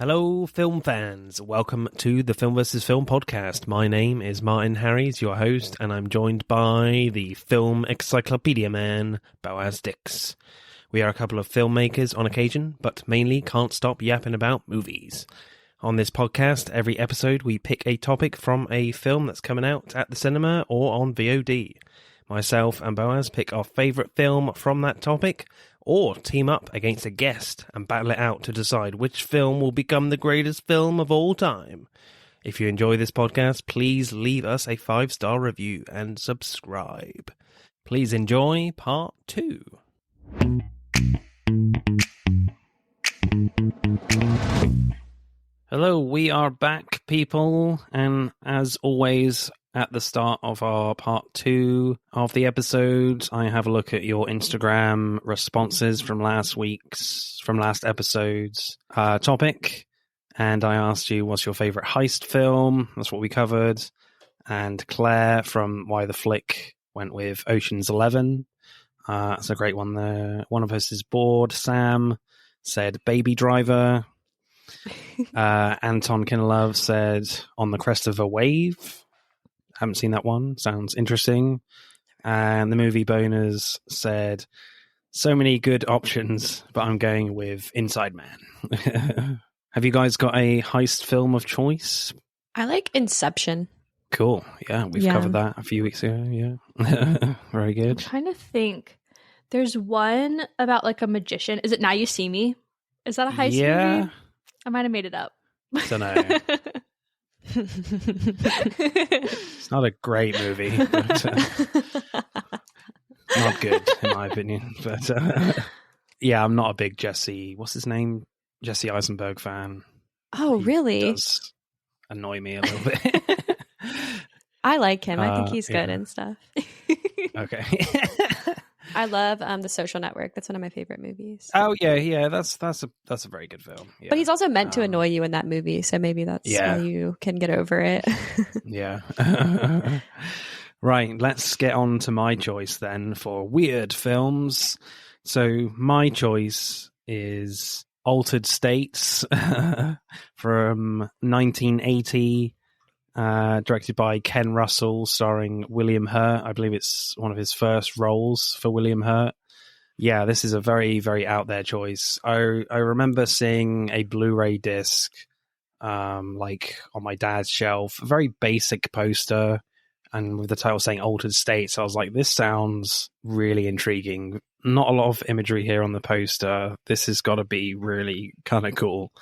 Hello, film fans. Welcome to the Film vs. Film podcast. My name is Martin Harries, your host, and I'm joined by the film encyclopedia man, Boaz Dix. We are a couple of filmmakers on occasion, but mainly can't stop yapping about movies. On this podcast, every episode we pick a topic from a film that's coming out at the cinema or on VOD. Myself and Boaz pick our favourite film from that topic, or team up against a guest and battle it out to decide which film will become the greatest film of all time. If you enjoy this podcast, please leave us a 5-star review and subscribe. Please enjoy part 2. Hello, we are back, people, and as always, at the start of our part 2 of the episode, I have a look at your Instagram responses from last episode's topic, and I asked you, what's your favourite heist film? That's what we covered. And Claire from Why the Flick went with Ocean's 11. That's a great one there. One of us is bored. Sam said Baby Driver. Anton Kinelove said On the Crest of a Wave. Haven't seen that one. Sounds interesting. And the Movie Boners said, so many good options, but I'm going with Inside Man. Have you guys got a heist film of choice? I like Inception. Cool. Yeah, we've covered that a few weeks ago. Yeah. Very good. I'm trying to think. There's one about like a magician. Is it Now You See Me? Is that a heist movie? I might have made it up. Don't know. It's not a great movie, but not good in my opinion. But yeah, I'm not a big Jesse Eisenberg fan. Oh, really? He does annoy me a little bit. I like him. I think he's good and stuff. Okay. I love The Social Network. That's one of my favorite movies. Oh yeah. That's a very good film. Yeah. But he's also meant to annoy you in that movie, so maybe that's why you can get over it. Yeah. Right. Let's get on to my choice then for weird films. So my choice is Altered States from 1980. Directed by Ken Russell, starring William Hurt. I believe it's one of his first roles for William Hurt. Yeah, this is a very, very out there choice. I remember seeing a Blu-ray disc, like on my dad's shelf, a very basic poster, and with the title saying Altered States, I was like, this sounds really intriguing. Not a lot of imagery here on the poster. This has got to be really kind of cool.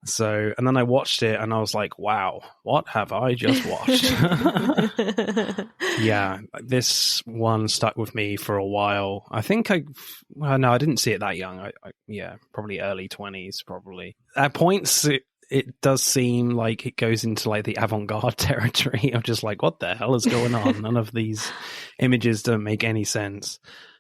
So, and then I watched it and I was like, wow, what have I just watched? Yeah, this one stuck with me for a while. I think I didn't see it that young. Yeah, probably early 20s, probably. At points, it does seem like it goes into like the avant-garde territory of just like, what the hell is going on? None of these images don't make any sense.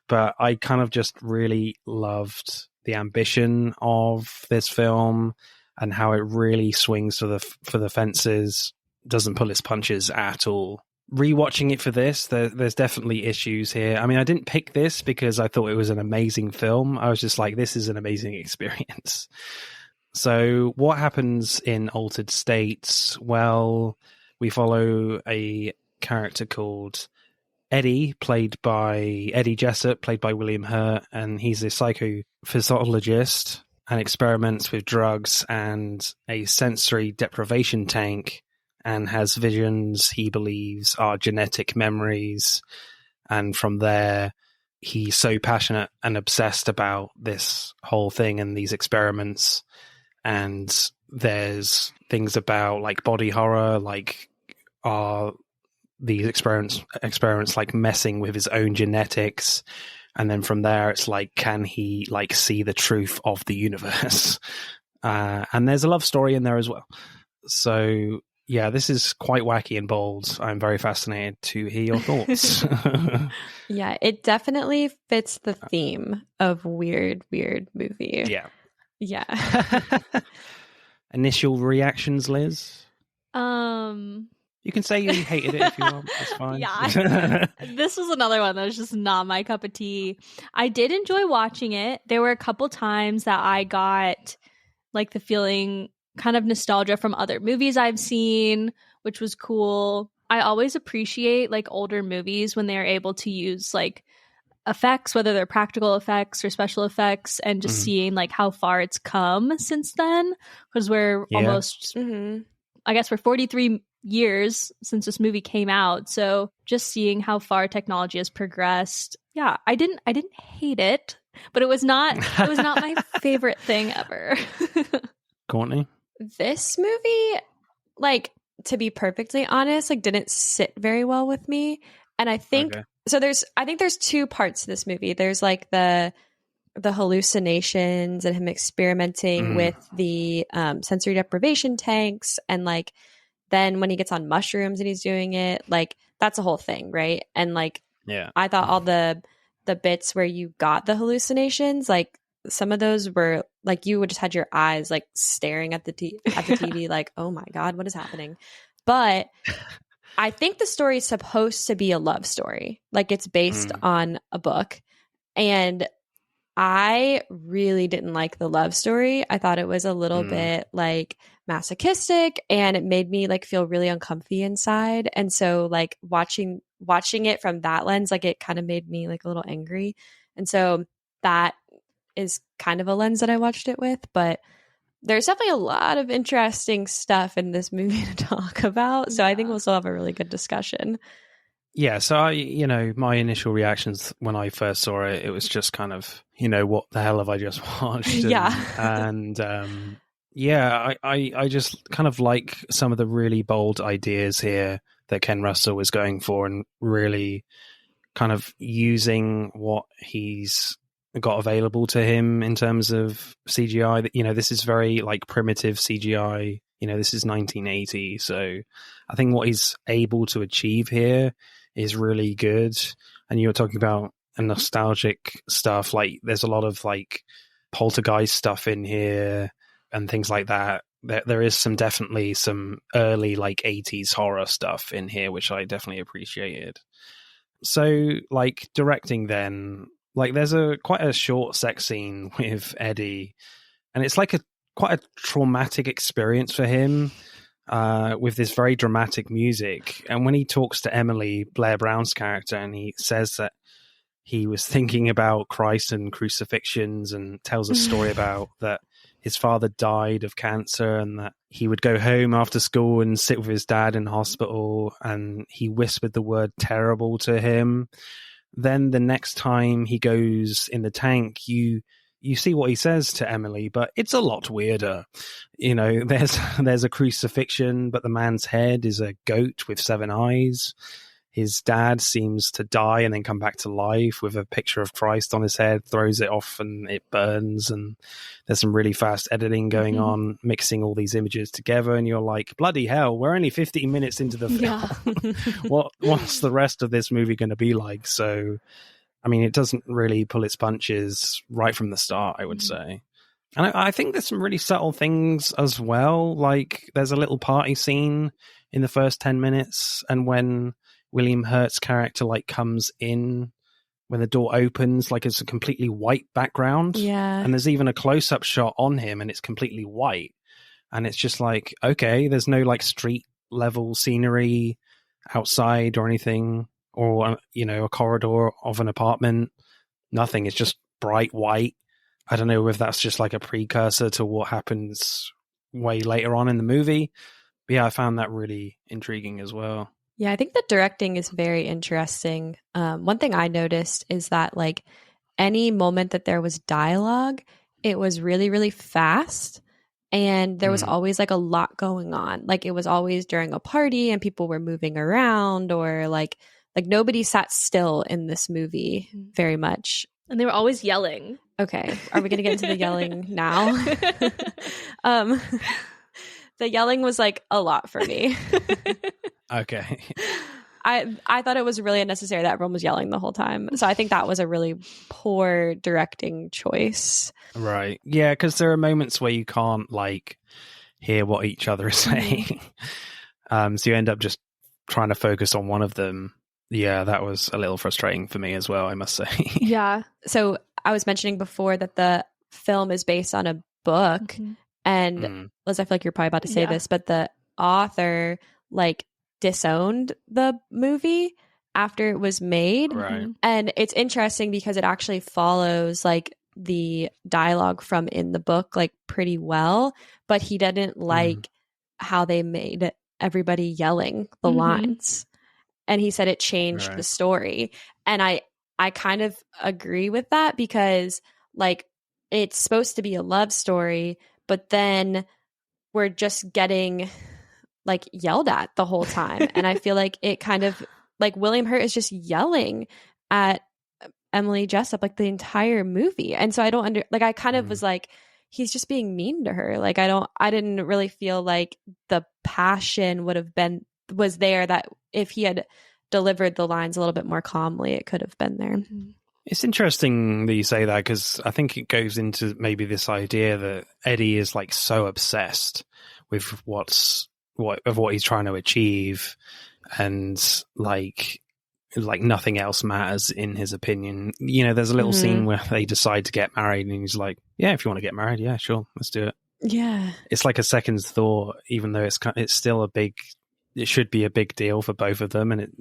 But I kind of just really loved the ambition of this film, and how it really swings for the fences, doesn't pull its punches at all. Rewatching it for this, there's definitely issues here. I mean, I didn't pick this because I thought it was an amazing film. I was just like, this is an amazing experience. So what happens in Altered States? Well, we follow a character called Eddie, played by Eddie Jessup, played by William Hurt, and he's a psychophysiologist and experiments with drugs and a sensory deprivation tank, and has visions he believes are genetic memories. And from there, he's so passionate and obsessed about this whole thing and these experiments. And there's things about like body horror, like are these experiments like messing with his own genetics. And then from there, it's like, can he like see the truth of the universe? And there's a love story in there as well. So yeah, this is quite wacky and bold. I'm very fascinated to hear your thoughts. Yeah, it definitely fits the theme of weird movie. Yeah. Initial reactions, Liz? You can say you hated it if you want. That's fine. Yeah. This was another one that was just not my cup of tea. I did enjoy watching it. There were a couple times that I got like the feeling kind of nostalgia from other movies I've seen, which was cool. I always appreciate like older movies when they're able to use like effects, whether they're practical effects or special effects, and just seeing like how far it's come since then, because we're almost I guess we're 43 years since this movie came out, so just seeing how far technology has progressed. Yeah, I didn't hate it, but it was not my favorite thing ever. Courtney? This movie, like, to be perfectly honest, like didn't sit very well with me. And I think so I think there's two parts to this movie. There's like the hallucinations and him experimenting with the sensory deprivation tanks, and like then when he gets on mushrooms and he's doing it, like that's a whole thing, right? And like I thought all the bits where you got the hallucinations, like some of those were like you would just had your eyes like staring at the TV like, oh my God, what is happening? But I think the story is supposed to be a love story. Like it's based on a book. And I really didn't like the love story. I thought it was a little bit like masochistic, and it made me like feel really uncomfy inside. And so like watching it from that lens, like it kind of made me like a little angry. And so that is kind of a lens that I watched it with. But there's definitely a lot of interesting stuff in this movie to talk about. So I think we'll still have a really good discussion. Yeah, so my initial reactions when I first saw it, it was just kind of, what the hell have I just watched? And I just kind of like some of the really bold ideas here that Ken Russell is going for, and really kind of using what he's got available to him in terms of CGI. This is very like primitive CGI. This is 1980, so I think what he's able to achieve here is really good. And you were talking about a nostalgic stuff, like there's a lot of like poltergeist stuff in here and things like that. There is definitely some early like 80s horror stuff in here, which I definitely appreciated. So like directing then, like there's quite a short sex scene with Eddie, and it's like quite a traumatic experience for him. With this very dramatic music. And when he talks to Emily, Blair Brown's character, and he says that he was thinking about Christ and crucifixions, and tells a story about that his father died of cancer, and that he would go home after school and sit with his dad in hospital, and he whispered the word terrible to him. Then the next time he goes in the tank, you see what he says to Emily, but it's a lot weirder. There's a crucifixion, but the man's head is a goat with 7 eyes. His dad seems to die and then come back to life with a picture of Christ on his head, throws it off and it burns. And there's some really fast editing going on, mixing all these images together. And you're like, bloody hell, we're only 15 minutes into the film. What's the rest of this movie going to be like? So, I mean, it doesn't really pull its punches right from the start, I would say. And I think there's some really subtle things as well. Like there's a little party scene in the first 10 minutes. And when William Hurt's character like comes in, when the door opens, like it's a completely white background. Yeah. And there's even a close-up shot on him and it's completely white. And it's just like, okay, there's no like street level scenery outside or anything, or, a corridor of an apartment. Nothing. It's just bright white. I don't know if that's just like a precursor to what happens way later on in the movie. But yeah, I found that really intriguing as well. Yeah, I think the directing is very interesting. One thing I noticed is that like any moment that there was dialogue, it was really, really fast. And there was always like a lot going on. Like it was always during a party and people were moving around, or like nobody sat still in this movie very much. And they were always yelling. Okay. Are we going to get into the yelling now? The yelling was like a lot for me. Okay. I thought it was really unnecessary that everyone was yelling the whole time. So I think that was a really poor directing choice. Right. Yeah, because there are moments where you can't like hear what each other is saying. So you end up just trying to focus on one of them. Yeah, that was a little frustrating for me as well, I must say. Yeah. So I was mentioning before that the film is based on a book. And Liz, I feel like you're probably about to say this, but the author like disowned the movie after it was made. Right. And it's interesting because it actually follows like the dialogue from in the book like pretty well, but he didn't like how they made everybody yelling the lines. And he said it changed the story. And I kind of agree with that because like it's supposed to be a love story, but then we're just getting like yelled at the whole time. And I feel like it kind of like William Hurt is just yelling at Emily Jessup like the entire movie. And so I don't I kind of was like, he's just being mean to her. Like I didn't really feel like the passion was there, that if he had delivered the lines a little bit more calmly, it could have been there. It's interesting that you say that, because I think it goes into maybe this idea that Eddie is like so obsessed with what he's trying to achieve, and like nothing else matters in his opinion. You know, there's a little scene where they decide to get married, and he's like, "Yeah, if you want to get married, yeah, sure, let's do it." Yeah, it's like a second thought, even though it's still it should be a big deal for both of them, and it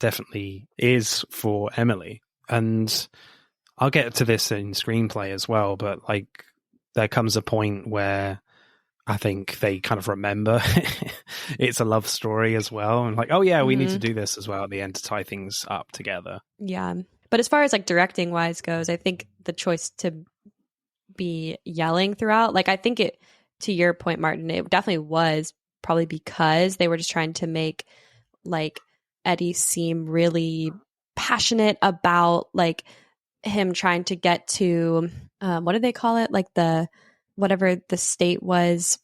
definitely is for Emily. And I'll get to this in screenplay as well, but like there comes a point where I think they kind of remember it's a love story as well, and like, oh yeah, we need to do this as well at the end to tie things up together. Yeah, but as far as like directing wise goes, I think the choice to be yelling throughout, like I think it, to your point, Martin, it definitely was probably because they were just trying to make like Eddie seem really passionate about like him trying to get to what do they call it, like the whatever the state was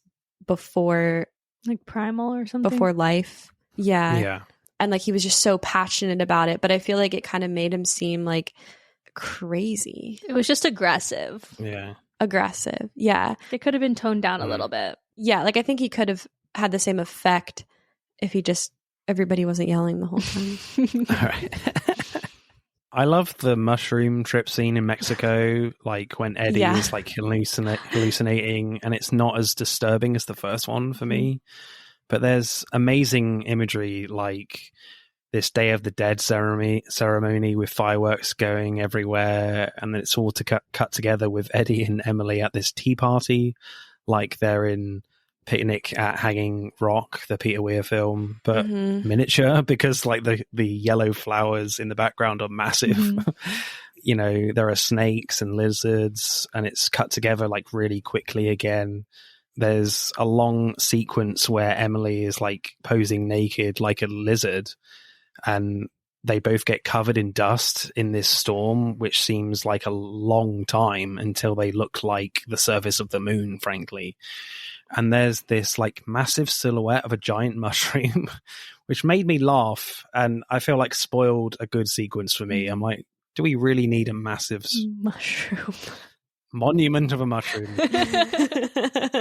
before, like primal or something, before life. Yeah. And like he was just so passionate about it, but I feel like it kind of made him seem like crazy. It was just aggressive. Aggressive. Yeah, it could have been toned down a little bit. Yeah, like I think he could have had the same effect if everybody wasn't yelling the whole time. All right. I love the mushroom trip scene in Mexico, like when Eddie is like hallucinating, and it's not as disturbing as the first one for me. But there's amazing imagery, like this Day of the Dead ceremony with fireworks going everywhere, and it's all cut together with Eddie and Emily at this tea party, like they're in Picnic at Hanging Rock, the Peter Weir film, but miniature, because like the yellow flowers in the background are massive. You know, there are snakes and lizards, and it's cut together like really quickly again. There's a long sequence where Emily is like posing naked like a lizard, and they both get covered in dust in this storm, which seems like a long time until they look like the surface of the moon, frankly. And there's this like massive silhouette of a giant mushroom, which made me laugh, and I feel like spoiled a good sequence for me. I'm like, do we really need a massive mushroom monument of a mushroom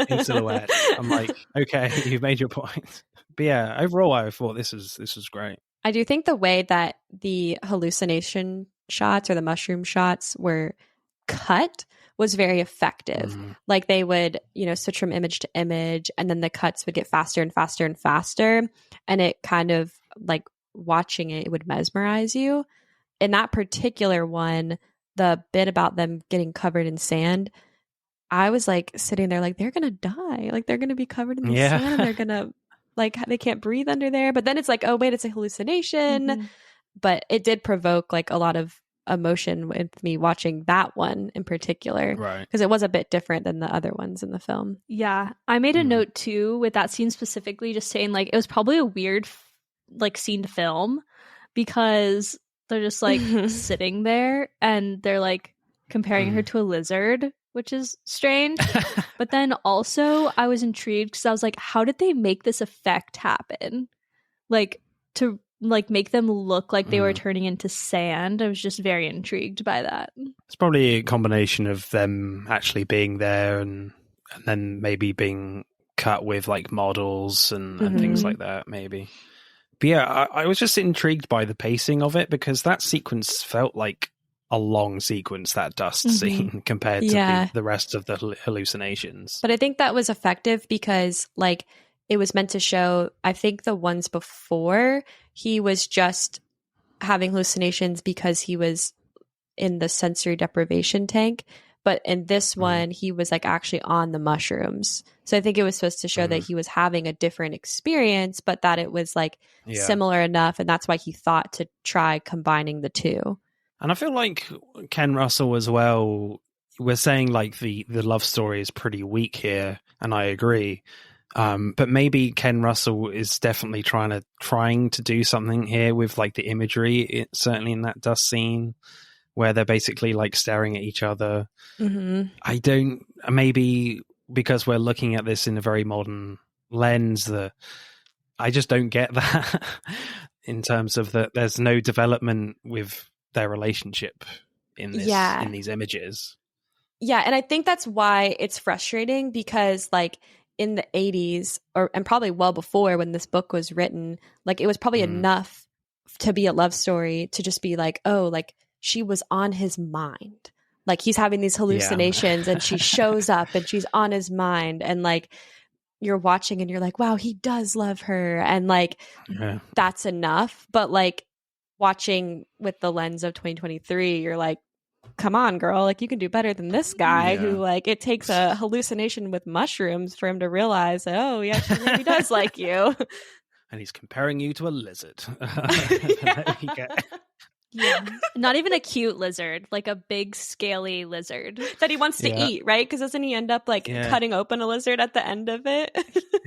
in silhouette? I'm like, okay, you've made your point. But yeah, overall, I thought this was great. I do think the way that the hallucination shots or the mushroom shots were cut was very effective. Like they would, switch from image to image, and then the cuts would get faster and faster and faster. And it kind of like watching it would mesmerize you. In that particular one, the bit about them getting covered in sand, I was like sitting there like, they're going to die. Like they're going to be covered in the sand, and they're going to like, they can't breathe under there. But then it's like, oh wait, it's a hallucination. But it did provoke like a lot of emotion with me watching that one in particular, right? Because it was a bit different than the other ones in the film. Yeah, I made a note too with that scene specifically, just saying like it was probably a weird like scene to film, because they're just like sitting there and they're like comparing her to a lizard, which is strange. But then also I was intrigued because I was like, how did they make this effect happen? Like to like make them look like they were turning into sand. I was just very intrigued by that. It's probably a combination of them actually being there and then maybe being cut with like models and things like that, maybe. But yeah, I was just intrigued by the pacing of it, because that sequence felt like a long sequence, that dust scene, compared to the rest of the hallucinations. But I think that was effective because, like, it was meant to show, I think the ones before, he was just having hallucinations because he was in the sensory deprivation tank. But in this one, he was like actually on the mushrooms. So I think it was supposed to show that he was having a different experience, but that it was like similar enough. And that's why he thought to try combining the two. And I feel like Ken Russell as well, we're saying like the love story is pretty weak here, and I agree. But maybe Ken Russell is definitely trying to do something here with like the imagery, certainly in that dust scene where they're basically like staring at each other. Maybe because we're looking at this in a very modern lens, that I just don't get that in terms of that there's no development with their relationship in this, in these images. Yeah, and I think that's why it's frustrating, because like in the 80s, and probably well before when this book was written, like it was probably enough to be a love story to just be like, oh, like she was on his mind. Like he's having these hallucinations and she shows up and she's on his mind, and like you're watching and you're like, wow, he does love her, and like that's enough. But like watching with the lens of 2023, you're like, come on, girl, like you can do better than this guy who like it takes a hallucination with mushrooms for him to realize that, oh yeah, she really does like you. And he's comparing you to a lizard. Not even a cute lizard, like a big scaly lizard that he wants to eat, right? Because doesn't he end up like cutting open a lizard at the end of it?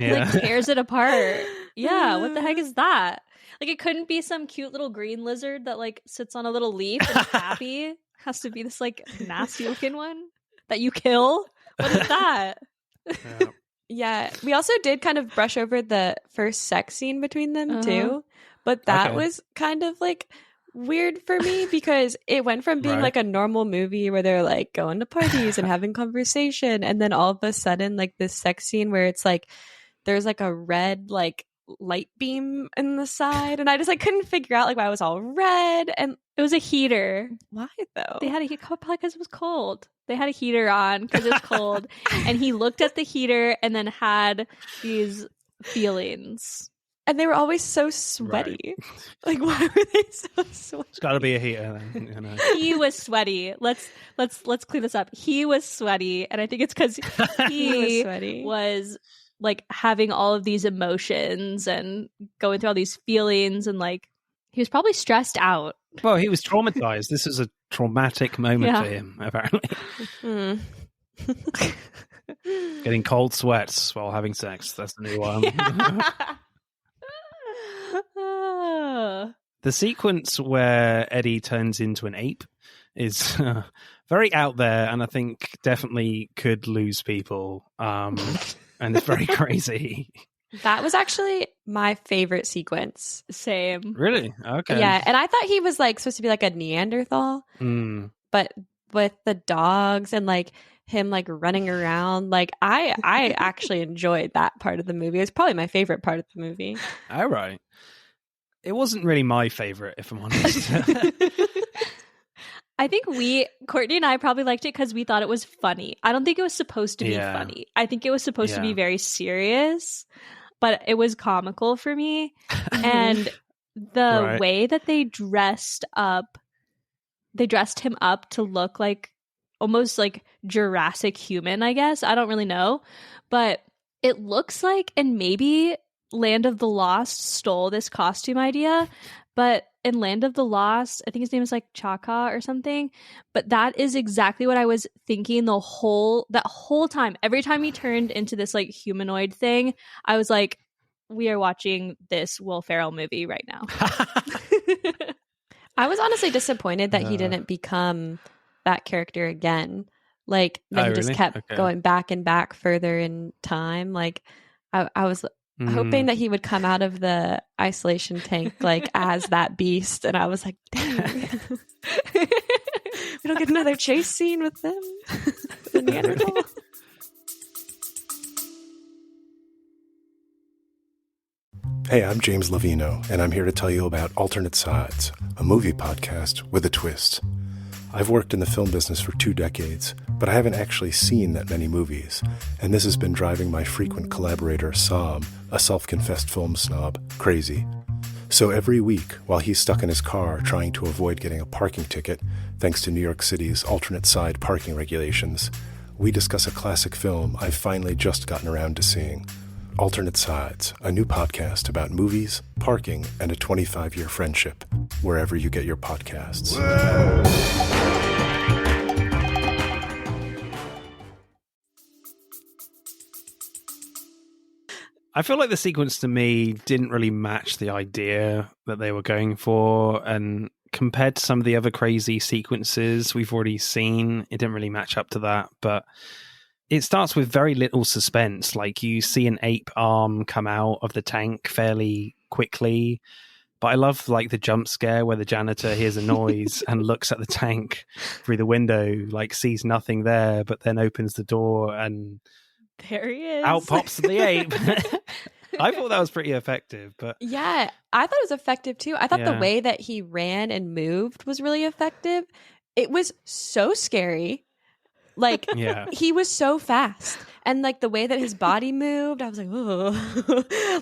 Like tears it apart. Yeah, what the heck is that? Like it couldn't be some cute little green lizard that like sits on a little leaf and is happy. It has to be this like nasty looking one that you kill. What is that? Yeah, we also did kind of brush over the first sex scene between them too, but that was kind of like weird for me, because it went from being like a normal movie where they're like going to parties and having conversation, and then all of a sudden like this sex scene where it's like there's like a red like light beam in the side, and I just like couldn't figure out like why it was all red, and it was a heater. Why though? They had a heater probably because it was cold. They had a heater on because it was cold, and he looked at the heater and then had these feelings. And they were always so sweaty. Like, why were they so sweaty? It's got to be a heater then. You know. He was sweaty. Let's clean this up. He was sweaty, and I think it's because he was like having all of these emotions and going through all these feelings, and like he was probably stressed out. Well, he was traumatized. This is a traumatic moment for him, apparently. Getting cold sweats while having sex. That's the new one. The sequence where Eddie turns into an ape is very out there, and I think definitely could lose people. And it's very crazy. That was actually my favorite sequence. Same. Really? Okay. Yeah, and I thought he was like supposed to be like a Neanderthal, but with the dogs and like him like running around, like I actually enjoyed that part of the movie. It was probably my favorite part of the movie. All right. It wasn't really my favorite, if I'm honest. I think Courtney and I probably liked it because we thought it was funny. I don't think it was supposed to be funny. I think it was supposed to be very serious, but it was comical for me. And the way that they dressed him up to look like almost like Jurassic human, I guess. I don't really know. But it looks like, and maybe Land of the Lost stole this costume idea, but in Land of the Lost, I think his name is like Chaka or something, but that is exactly what I was thinking that whole time. Every time he turned into this like humanoid thing, I was like, we are watching this Will Ferrell movie right now. I was honestly disappointed that he didn't become that character again. Like that he just kept going back and back further in time. Like I was hoping that he would come out of the isolation tank like as that beast, and I was like, dang. We don't get another chase scene with them. The Neanderthal. Hey, I'm James Lovino, and I'm here to tell you about Alternate Sides, a movie podcast with a twist. I've worked in the film business for 2 decades, but I haven't actually seen that many movies, and this has been driving my frequent collaborator, Sam, a self-confessed film snob, crazy. So every week, while he's stuck in his car trying to avoid getting a parking ticket, thanks to New York City's alternate side parking regulations, we discuss a classic film I've finally just gotten around to seeing. Alternate Sides, a new podcast about movies, parking, and a 25-year friendship, wherever you get your podcasts. I feel like the sequence to me didn't really match the idea that they were going for, and compared to some of the other crazy sequences we've already seen, it didn't really match up to that. But it starts with very little suspense. Like, you see an ape arm come out of the tank fairly quickly. But I love, like, the jump scare where the janitor hears a noise and looks at the tank through the window, like, sees nothing there, but then opens the door and there he is. Out pops the ape. I thought that was pretty effective. But yeah, I thought it was effective too. I thought the way that he ran and moved was really effective. It was so scary. Like, he was so fast. And, like, the way that his body moved, I was like, oh.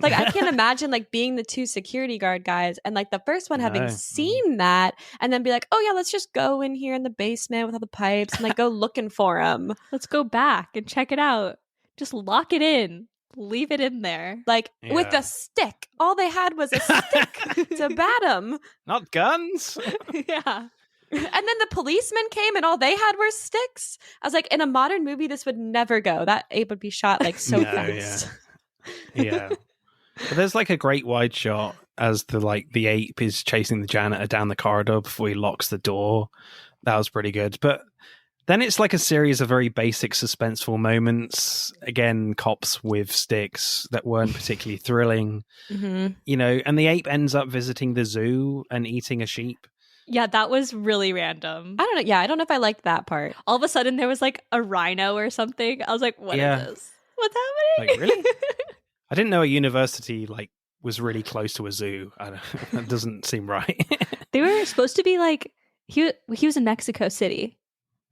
Like, I can't imagine, like, being the 2 security guard guys and, like, the first one having seen that and then be like, oh, yeah, let's just go in here in the basement with all the pipes and, like, go looking for him. Let's go back and check it out. Just lock it in. Leave it in there. Like, with a stick. All they had was a stick to bat him. Not guns. Yeah. And then the policemen came and all they had were sticks. I was like, in a modern movie, this would never go. That ape would be shot like so fast. Yeah. But there's like a great wide shot as the ape is chasing the janitor down the corridor before he locks the door. That was pretty good. But then it's like a series of very basic suspenseful moments. Again, cops with sticks that weren't particularly thrilling. Mm-hmm. You know, and the ape ends up visiting the zoo and eating a sheep. Yeah, that was really random. I don't know. Yeah, I don't know if I liked that part. All of a sudden, there was like a rhino or something. I was like, what is this? What's happening? Like, really? I didn't know a university like was really close to a zoo. That doesn't seem right. They were supposed to be like, he was in Mexico City,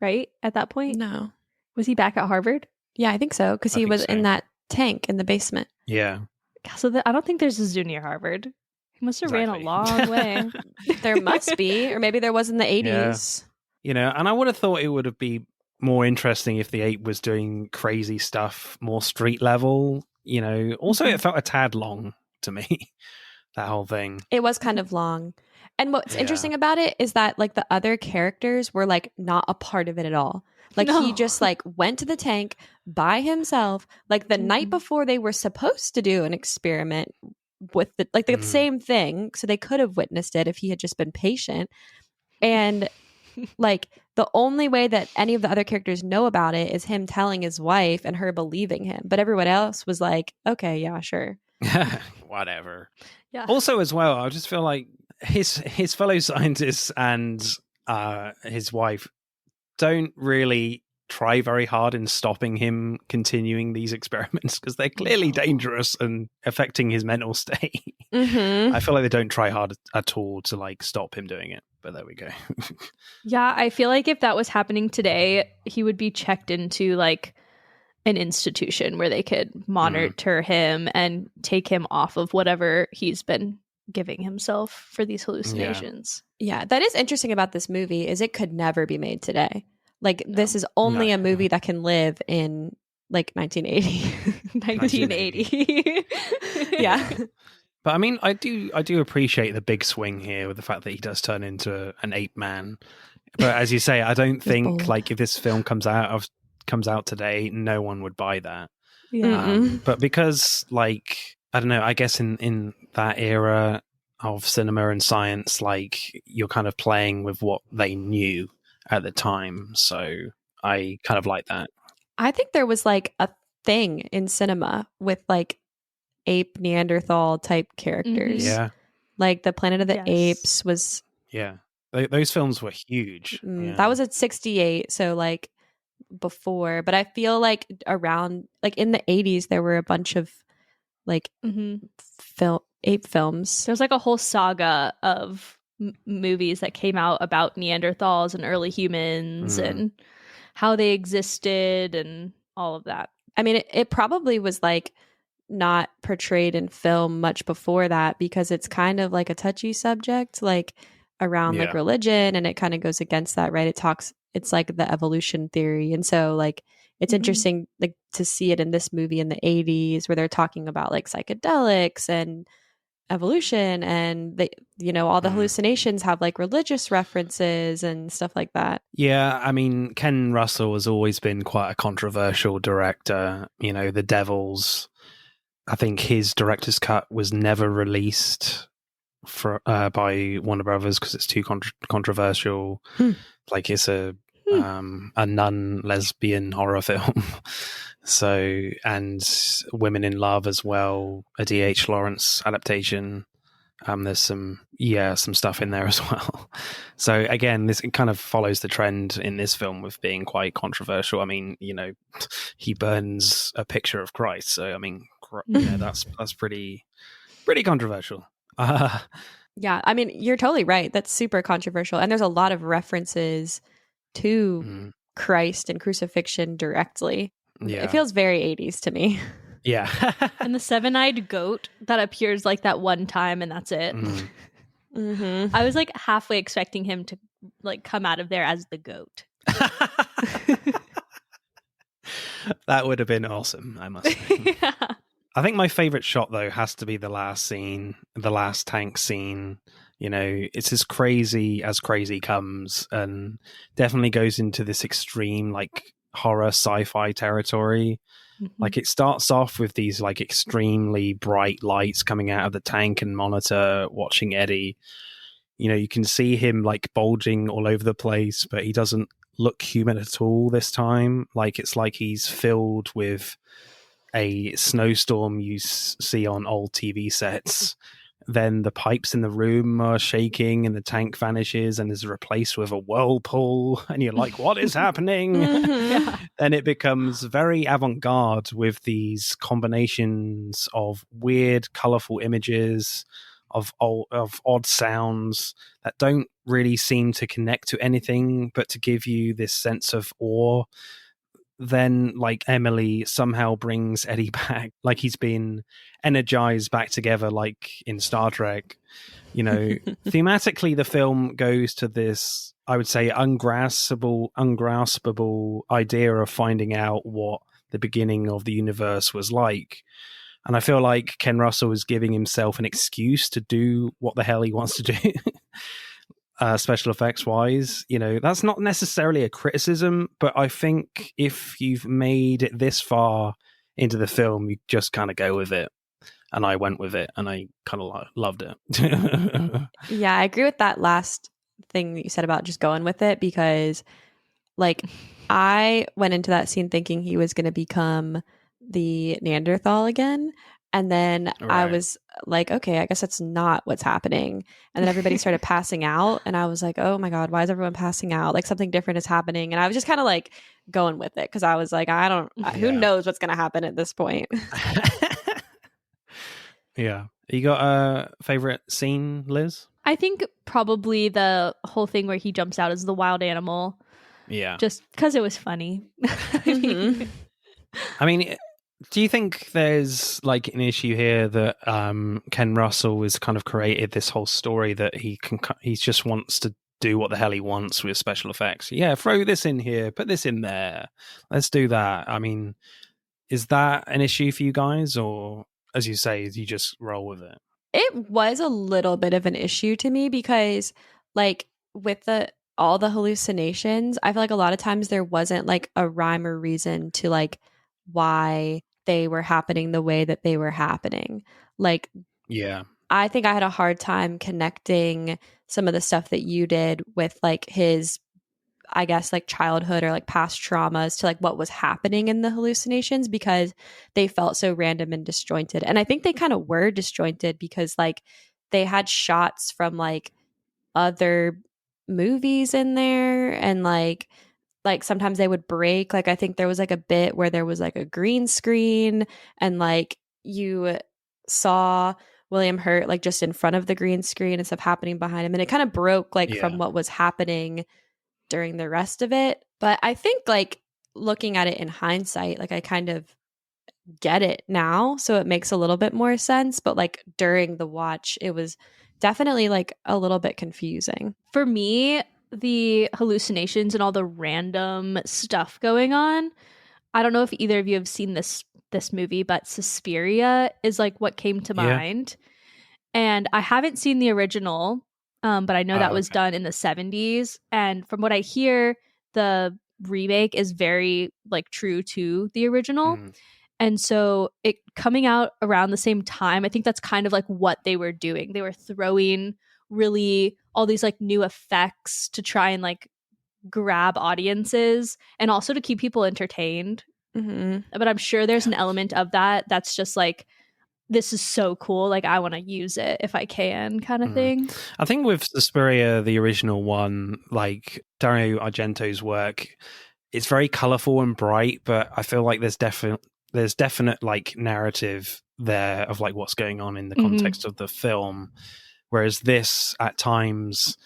right? At that point? No. Was he back at Harvard? Yeah, I think so. Because he was in that tank in the basement. Yeah. So I don't think there's a zoo near Harvard. He must have ran a long way. There must be. Or maybe there was in the 80s. Yeah. You know, and I would have thought it would have been more interesting if the ape was doing crazy stuff, more street level, you know. Also, it felt a tad long to me, that whole thing. It was kind of long. And what's interesting about it is that, like, the other characters were, like, not a part of it at all. Like, he just, like, went to the tank by himself. Like, the night before they were supposed to do an experiment with the same thing, so they could have witnessed it if he had just been patient. And like, the only way that any of the other characters know about it is him telling his wife and her believing him, but everyone else was like, okay, yeah, sure. Whatever. Yeah. Also, as well, I just feel like his fellow scientists and his wife don't really try very hard in stopping him continuing these experiments because they're clearly dangerous and affecting his mental state. Mm-hmm. I feel like they don't try hard at all to like stop him doing it, but there we go. Yeah, I feel like if that was happening today, he would be checked into like an institution where they could monitor him and take him off of whatever he's been giving himself for these hallucinations. Yeah, that is interesting about this movie is it could never be made today. Like, this is only a movie that can live in, like, 1980. 1980. Yeah. But, I mean, I do appreciate the big swing here with the fact that he does turn into an ape man. But as you say, I don't think, like, if this film comes out today, no one would buy that. Yeah. But because, like, I don't know, I guess in that era of cinema and science, like, you're kind of playing with what they knew at the time, so I kind of like that. I think there was like a thing in cinema with like ape Neanderthal type characters. Yeah, like the Planet of the Apes was. Yeah, those films were huge. That was at 1968, so like before. But I feel like around like in the 1980s there were a bunch of like ape films. There's like a whole saga of movies that came out about Neanderthals and early humans and how they existed and all of that. I mean, it probably was like not portrayed in film much before that because it's kind of like a touchy subject, like around like religion, and it kind of goes against that, right? It's like the evolution theory. And so like it's interesting like to see it in this movie in the 80s where they're talking about like psychedelics and evolution, and they, you know, all the hallucinations have like religious references and stuff like that. Yeah, I mean, Ken Russell has always been quite a controversial director. You know, The Devils, I think his director's cut was never released by Warner Brothers because it's too controversial. Like it's a nun lesbian horror film. So, and Women in Love as well, a D.H. Lawrence adaptation. There's some stuff in there as well. So again, it kind of follows the trend in this film with being quite controversial. I mean, you know, he burns a picture of Christ. So I mean, yeah, that's pretty controversial. Yeah, I mean, you're totally right. That's super controversial. And there's a lot of references to Christ and crucifixion directly. Yeah. It feels very 80s to me. Yeah. And the seven-eyed goat that appears like that one time and that's it. I was like halfway expecting him to like come out of there as the goat. That would have been awesome, I must say. Yeah. I think my favorite shot though has to be the last scene, the last tank scene. You know, it's as crazy comes, and definitely goes into this extreme like horror sci-fi territory. Like it starts off with these like extremely bright lights coming out of the tank and monitor watching Eddie. You know, you can see him like bulging all over the place, but he doesn't look human at all this time. Like it's like he's filled with a snowstorm you see on old TV sets. Then the pipes in the room are shaking and the tank vanishes and is replaced with a whirlpool. And you're like, what is happening? And it becomes very avant-garde with these combinations of weird, colorful images, of odd sounds that don't really seem to connect to anything, but to give you this sense of awe. Then like Emily somehow brings Eddie back, like he's been energized back together, like in Star Trek. You know, thematically the film goes to this, I would say, ungraspable idea of finding out what the beginning of the universe was like. And I feel like Ken Russell is giving himself an excuse to do what the hell he wants to do. Special effects wise, you know, that's not necessarily a criticism, but I think if you've made it this far into the film, you just kind of go with it. And I went with it and I kind of loved it. Yeah, I agree with that last thing that you said about just going with it, because like I went into that scene thinking he was going to become the Neanderthal again. And then I was like, okay, I guess that's not what's happening. And then everybody started passing out. And I was like, oh my God, why is everyone passing out? Like something different is happening. And I was just kind of like going with it because I was like, who knows what's going to happen at this point? Yeah. You got a favorite scene, Liz? I think probably the whole thing where he jumps out as the wild animal. Yeah. Just because it was funny. I mean, do you think there's like an issue here that Ken Russell has kind of created this whole story that he just wants to do what the hell he wants with special effects? Yeah, throw this in here, put this in there, let's do that. I mean, is that an issue for you guys, or as you say, you just roll with it? It was a little bit of an issue to me because like with all the hallucinations, I feel like a lot of times there wasn't like a rhyme or reason to like why they were happening the way that they were happening. Like, yeah, I think I had a hard time connecting some of the stuff that you did with like his, I guess, like childhood or like past traumas to like what was happening in the hallucinations, because they felt so random and disjointed. And I think they kind of were disjointed because like they had shots from like other movies in there, and like sometimes they would break. Like I think there was like a bit where there was like a green screen and like you saw William Hurt like just in front of the green screen and stuff happening behind him, and it kind of broke like from what was happening during the rest of it. But I think like looking at it in hindsight, like I kind of get it now, so it makes a little bit more sense. But like during the watch, it was definitely like a little bit confusing for me. The hallucinations and all the random stuff going on, I don't know if either of you have seen this movie, but Suspiria is like what came to mind. And I haven't seen the original, but I know that was done in the 70s. And from what I hear, the remake is very like true to the original. And so it coming out around the same time, I think that's kind of like what they were doing. They were throwing really all these like new effects to try and like grab audiences and also to keep people entertained. But I'm sure there's an element of that that's just like, this is so cool, like I want to use it if I can, kind of thing. I think with Suspiria, the original one, like Dario Argento's work, it's very colorful and bright, but I feel like there's definite like narrative there of like what's going on in the context of the film, whereas this at times,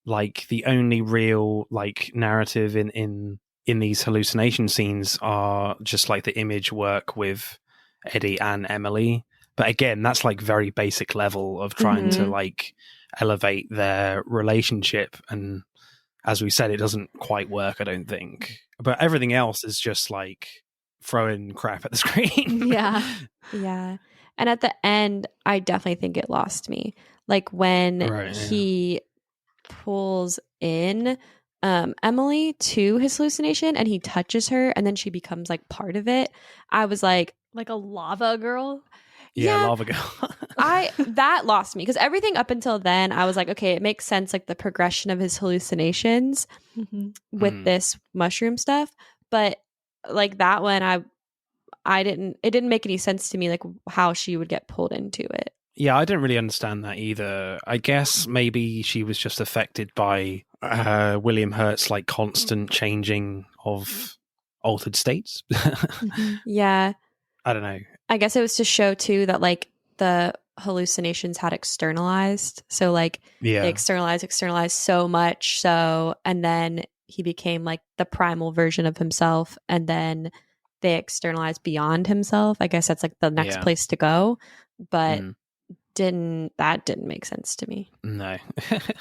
like the only real like narrative in these hallucination scenes are just like the image work with Eddie and Emily. But again, that's like very basic level of trying to like elevate their relationship. And as we said, it doesn't quite work, I don't think. But everything else is just like throwing crap at the screen. Yeah. And at the end, I definitely think it lost me. Like when he pulls in Emily to his hallucination and he touches her and then she becomes like part of it, I was like a lava girl. Lava girl. That lost me, because everything up until then I was like, okay, it makes sense, like the progression of his hallucinations with this mushroom stuff. But like that one, it didn't make any sense to me, like how she would get pulled into it. Yeah, I didn't really understand that either. I guess maybe she was just affected by William Hurt's like constant changing of altered states. Yeah. I don't know. I guess it was to show too that like the hallucinations had externalized. So like they externalized so much so, and then he became like the primal version of himself, and then they externalized beyond himself. I guess that's like the next place to go. But didn't make sense to me. No.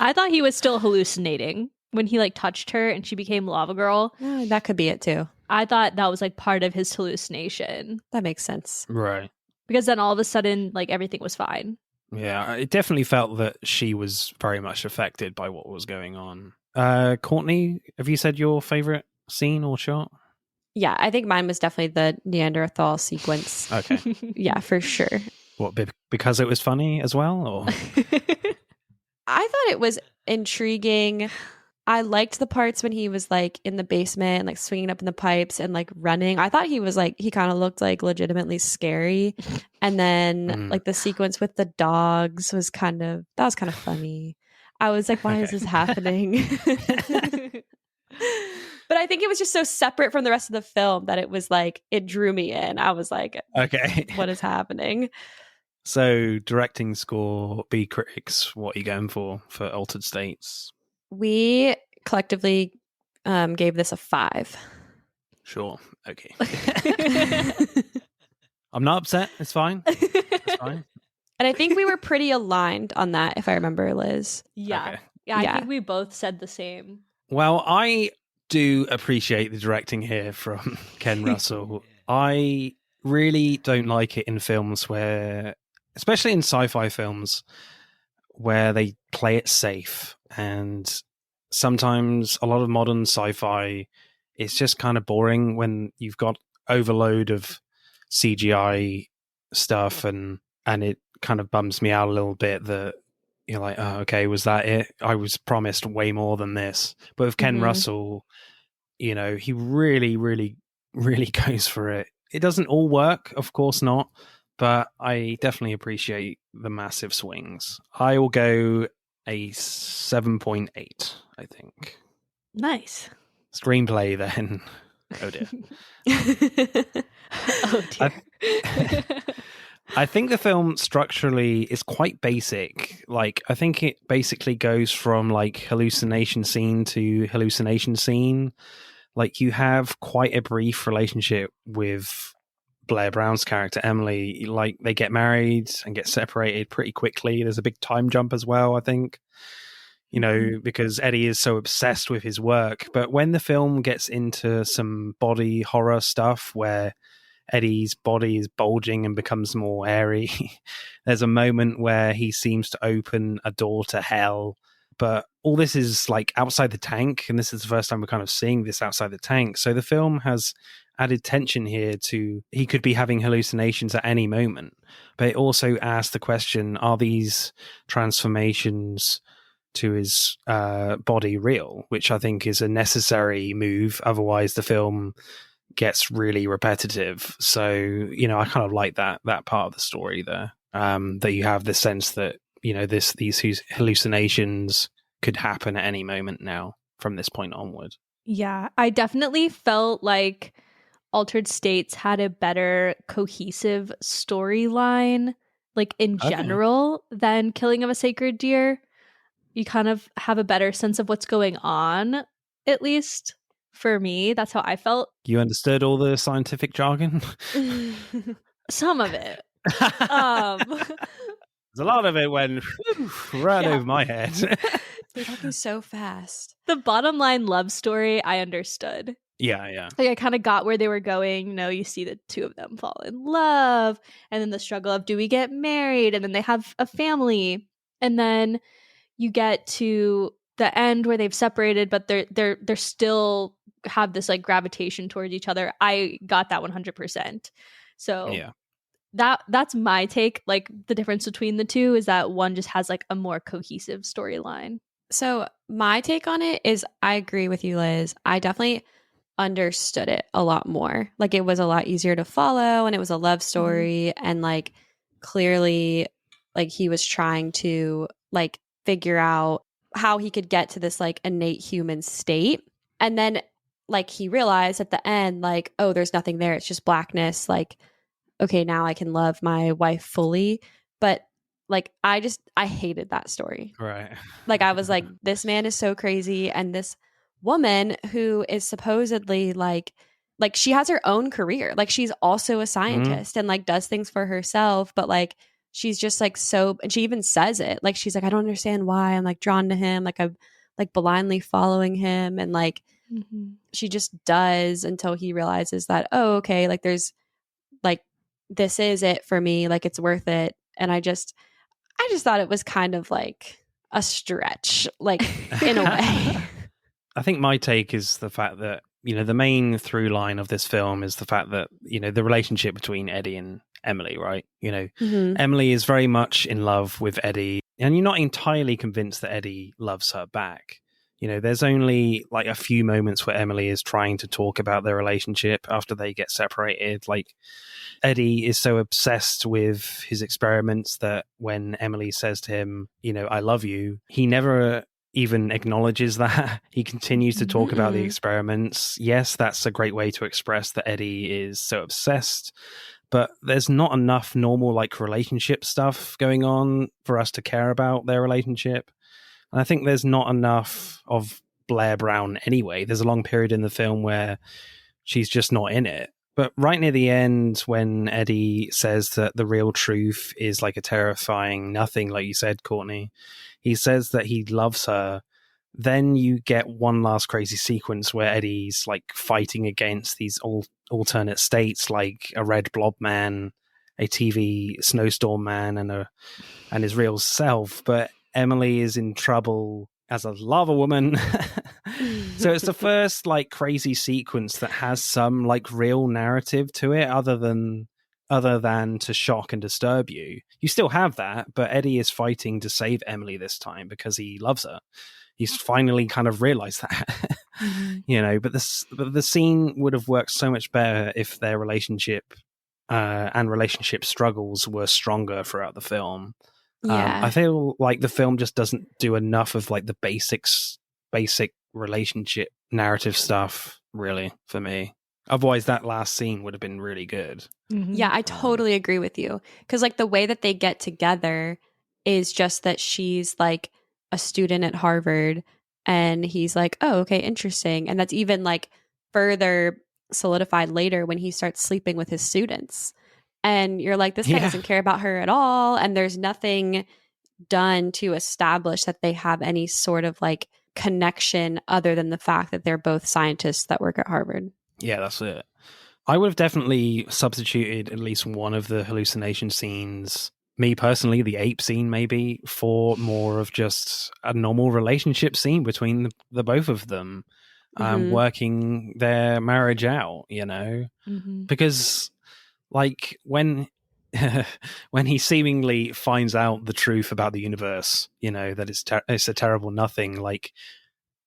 I thought he was still hallucinating when he like touched her and she became Lava Girl. That could be it too. I thought that was like part of his hallucination. That makes sense. Right. Because then all of a sudden, like everything was fine. Yeah, it definitely felt that she was very much affected by what was going on. Courtney, have you said your favorite scene or shot? Yeah, I think mine was definitely the Neanderthal sequence. Okay. Yeah, for sure. What, because it was funny as well? Or? I thought it was intriguing. I liked the parts when he was like in the basement and like swinging up in the pipes and like running. I thought he was like, he kind of looked like legitimately scary. And then like the sequence with the dogs was kind of funny. I was like, why is this happening? But I think it was just so separate from the rest of the film that it was like, it drew me in. I was like, okay, what is happening? So directing score, B critics, what are you going for Altered States? We collectively gave this a 5. Sure. Okay. I'm not upset. It's fine. It's fine. And I think we were pretty aligned on that, if I remember, Liz. Yeah. Okay. Yeah, I think we both said the same. Well, I do appreciate the directing here from Ken Russell. I really don't like it in films where, especially in sci-fi films, where they play it safe. And sometimes a lot of modern sci-fi, it's just kind of boring when you've got overload of CGI stuff, and it kind of bums me out a little bit that you're like, oh, okay, was that it? I was promised way more than this. But with Ken Russell, you know, he really, really, really goes for it. It doesn't all work, of course not, but I definitely appreciate the massive swings. I will go a 7.8, I think. Nice. Screenplay then. Oh dear. Oh dear. I think the film structurally is quite basic. Like, I think it basically goes from like hallucination scene to hallucination scene. Like, you have quite a brief relationship with Blair Brown's character, Emily. Like, they get married and get separated pretty quickly. There's a big time jump as well, I think. You know, because Eddie is so obsessed with his work. But when the film gets into some body horror stuff where Eddie's body is bulging and becomes more airy, there's a moment where he seems to open a door to hell. But all this is like outside the tank, and this is the first time we're kind of seeing this outside the tank. So the film has added tension here to he could be having hallucinations at any moment. But it also asks the question, are these transformations to his body real? Which I think is a necessary move. Otherwise, the film gets really repetitive. So, you know, I kind of like that part of the story there. That you have the sense that, you know, these hallucinations could happen at any moment now from this point onward. Yeah, I definitely felt like Altered States had a better cohesive storyline, like in general, than Killing of a Sacred Deer. You kind of have a better sense of what's going on, at least for me. That's how I felt. You understood all the scientific jargon? Some of it. There's a lot of it went right over my head. They're talking so fast. The bottom line love story, I understood. Yeah. Like, I kind of got where they were going. You know, you see the two of them fall in love, and then the struggle of, do we get married? And then they have a family. And then you get to the end where they've separated, but they're still have this like gravitation towards each other. I got that 100%. So yeah, that's my take. Like, the difference between the two is that one just has like a more cohesive storyline. So my take on it is, I agree with you, Liz. I definitely understood it a lot more. Like, it was a lot easier to follow, and it was a love story, and like clearly like he was trying to like figure out how he could get to this like innate human state. And then like he realized at the end, like, oh, there's nothing there. It's just blackness. Like, okay, now I can love my wife fully. But like, I hated that story. Right. Like, I was like, this man is so crazy. And this woman who is supposedly like she has her own career. Like, she's also a scientist and like does things for herself. But like, she's just like so, and she even says it. Like, she's like, I don't understand why I'm like drawn to him. Like, I'm like blindly following him. And like, she just does until he realizes that, oh, okay, like there's like, this is it for me. Like, it's worth it. And I just thought it was kind of like a stretch, like in a way. I think my take is the fact that, you know, the main through line of this film is the fact that, you know, the relationship between Eddie and Emily, right? You know, Emily is very much in love with Eddie, and you're not entirely convinced that Eddie loves her back. You know, there's only like a few moments where Emily is trying to talk about their relationship after they get separated. Like, Eddie is so obsessed with his experiments that when Emily says to him, you know, I love you, he never even acknowledges that. He continues to talk about the experiments. Yes, that's a great way to express that Eddie is so obsessed, but there's not enough normal like relationship stuff going on for us to care about their relationship. And I think there's not enough of Blair Brown anyway. There's a long period in the film where she's just not in it. But right near the end, when Eddie says that the real truth is like a terrifying nothing, like you said, Courtney, he says that he loves her. Then you get one last crazy sequence where Eddie's like fighting against these alternate states, like a red blob man, a TV snowstorm man, and his real self. But Emily is in trouble as a lava woman. So it's the first like crazy sequence that has some like real narrative to it, other than to shock and disturb you. You still have that, but Eddie is fighting to save Emily this time because he loves her. He's finally kind of realized that. You know, but the scene would have worked so much better if their relationship and relationship struggles were stronger throughout the film. Yeah. I feel like the film just doesn't do enough of like the basic relationship narrative stuff, really, for me. Otherwise, that last scene would have been really good. Mm-hmm. Yeah, I totally agree with you. Because, like, the way that they get together is just that she's, like, a student at Harvard, and he's like, oh, okay, interesting. And that's even, like, further solidified later when he starts sleeping with his students. And you're like, this guy doesn't care about her at all. And there's nothing done to establish that they have any sort of, like, connection other than the fact that they're both scientists that work at Harvard. Yeah, that's it. I would have definitely substituted at least one of the hallucination scenes, me personally, the ape scene maybe, for more of just a normal relationship scene between the both of them, working their marriage out, you know? Mm-hmm. Because, like, when he seemingly finds out the truth about the universe, you know, that it's a terrible nothing, like,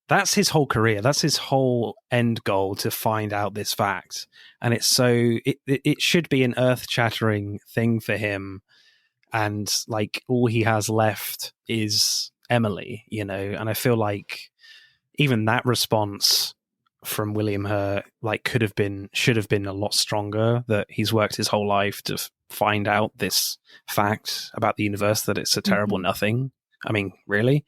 that's his whole career. That's his whole end goal, to find out this fact. And it's so it should be an earth-shattering thing for him. And like all he has left is Emily, you know. And I feel like even that response from William Hurt like should have been a lot stronger. That he's worked his whole life to find out this fact about the universe, that it's a terrible nothing. I mean, really?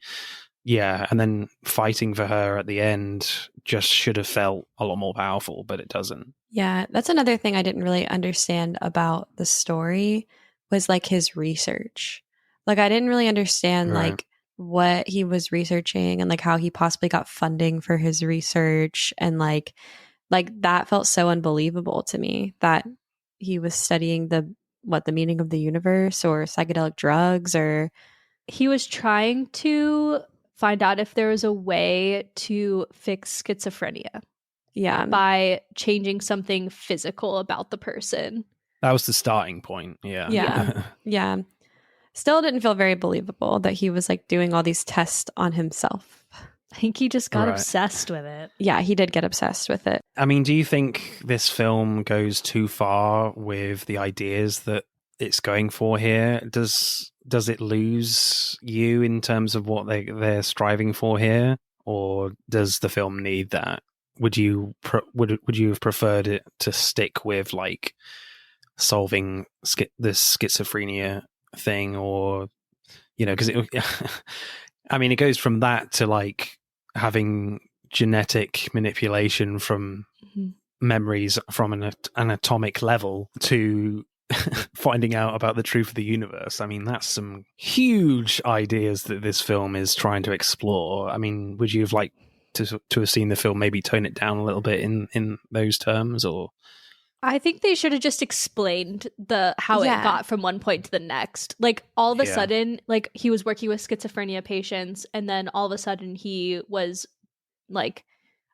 Yeah, and then fighting for her at the end just should have felt a lot more powerful, but it doesn't. Yeah, that's another thing I didn't really understand about the story was like his research. Like I didn't really understand like what he was researching and like how he possibly got funding for his research, and like that felt so unbelievable to me that he was studying the meaning of the universe or psychedelic drugs, or he was trying to find out if there was a way to fix schizophrenia. Yeah. By changing something physical about the person. That was the starting point. Yeah. Yeah. Yeah. Still didn't feel very believable that he was like doing all these tests on himself. I think he just got obsessed with it. Yeah, he did get obsessed with it. I mean, do you think this film goes too far with the ideas that it's going for here? Does it lose you in terms of what they're striving for here, or does the film need that? Would you have preferred it to stick with like solving this schizophrenia thing, or you know, because I mean, it goes from that to like having genetic manipulation from memories from an atomic level to finding out about the truth of the universe. I mean, that's some huge ideas that this film is trying to explore. I mean, would you have liked to have seen the film maybe tone it down a little bit in those terms? Or I think they should have just explained how it got from one point to the next. Like all of a sudden, like he was working with schizophrenia patients, and then all of a sudden he was like,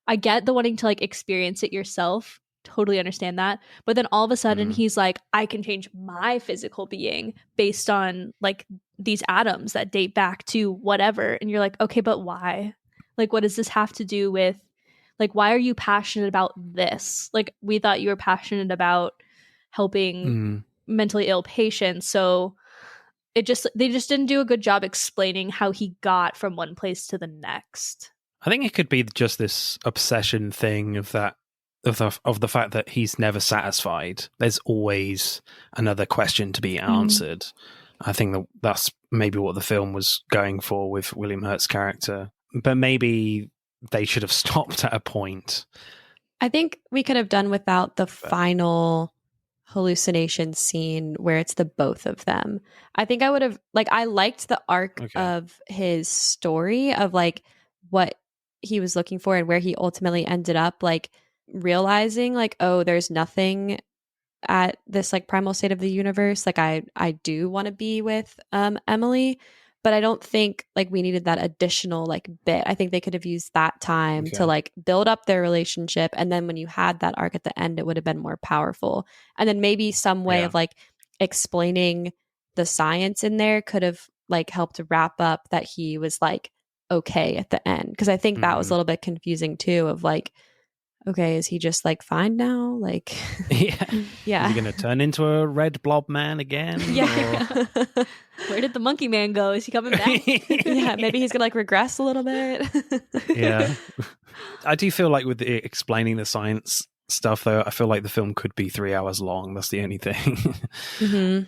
I get the wanting to like experience it yourself. Totally understand that. But then all of a sudden he's like, I can change my physical being based on like these atoms that date back to whatever. And you're like, okay, but why? Like, what does this have to do with, like, why are you passionate about this? Like, we thought you were passionate about helping mentally ill patients. So they just didn't do a good job explaining how he got from one place to the next. I think it could be just this obsession thing of the fact that he's never satisfied. There's always another question to be answered. I think that's maybe what the film was going for with William Hurt's character. But maybe they should have stopped at a point. I think we could have done without the final hallucination scene where it's the both of them. I think I would have, like, I liked the arc of his story of like what he was looking for and where he ultimately ended up, like realizing like, oh, there's nothing at this like primal state of the universe. Like I do want to be with Emily, but I don't think like we needed that additional like bit. I think they could have used that time to like build up their relationship, and then when you had that arc at the end, it would have been more powerful. And then maybe some way of like explaining the science in there could have like helped wrap up that he was like okay at the end, because I think that was a little bit confusing too, of like, okay, is he just like fine now? Like, yeah. Are you going to turn into a red blob man again? Yeah. Where did the monkey man go? Is he coming back? Yeah, maybe he's going to like regress a little bit. Yeah. I do feel like with explaining the science stuff, though, I feel like the film could be 3 hours long. That's the only thing.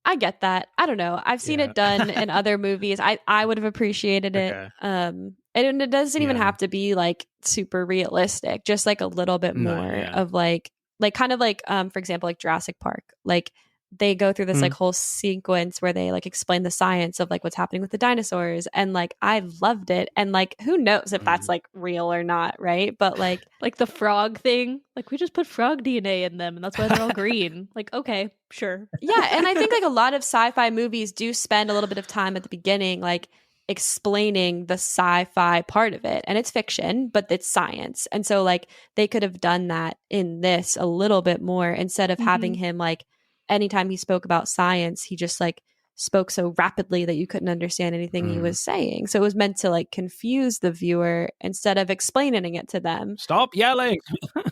I get that. I don't know. I've seen it done in other movies. I would have appreciated it. Okay. And it doesn't even have to be like super realistic. Just like a little bit more of like kind of like for example, like Jurassic Park. Like they go through this like whole sequence where they like explain the science of like what's happening with the dinosaurs, and like I loved it. And like who knows if that's like real or not, right? But like the frog thing, like we just put frog DNA in them and that's why they're all green. Like, okay, sure. Yeah, and I think like a lot of sci-fi movies do spend a little bit of time at the beginning like explaining the sci-fi part of it, and it's fiction but it's science, and so like they could have done that in this a little bit more instead of having him like anytime he spoke about science, he just like spoke so rapidly that you couldn't understand anything he was saying. So it was meant to like confuse the viewer instead of explaining it to them. Stop yelling.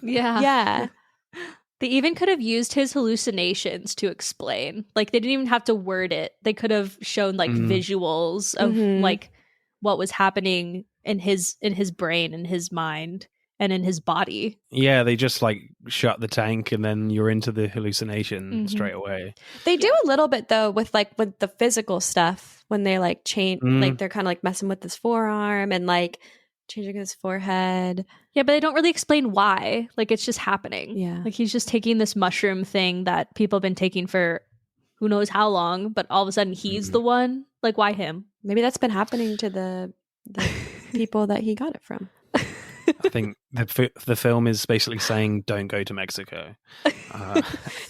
Yeah. They even could have used his hallucinations to explain. Like they didn't even have to word it. They could have shown like visuals of like what was happening in his brain, in his mind, and in his body. Yeah, they just like shut the tank and then you're into the hallucination straight away. They do a little bit though with the physical stuff when they like change, like they're kind of like messing with his forearm and like changing his forehead. Yeah, but they don't really explain why. Like it's just happening. Yeah. Like he's just taking this mushroom thing that people have been taking for who knows how long, but all of a sudden he's the one. Like why him? Maybe that's been happening to the people that he got it from. I think the film is basically saying, don't go to Mexico.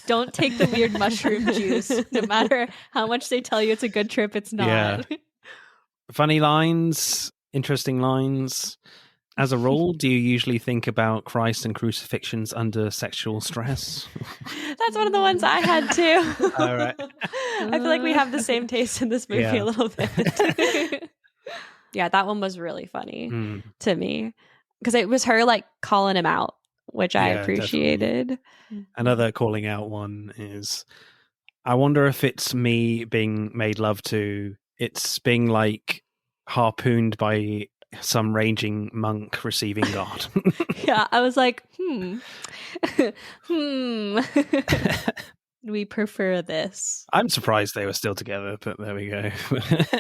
Don't take the weird mushroom juice. No matter how much they tell you it's a good trip, it's not. Yeah. Funny lines, interesting lines. As a rule, do you usually think about Christ and crucifixions under sexual stress? That's one of the ones I had too. All right. I feel like we have the same taste in this movie a little bit. Yeah, that one was really funny to me. Because it was her like calling him out, which I appreciated. Definitely. Another calling out one is, I wonder if it's me being made love to. It's being like harpooned by some raging monk receiving God. Yeah, I was like, we prefer this. I'm surprised they were still together, but there we go.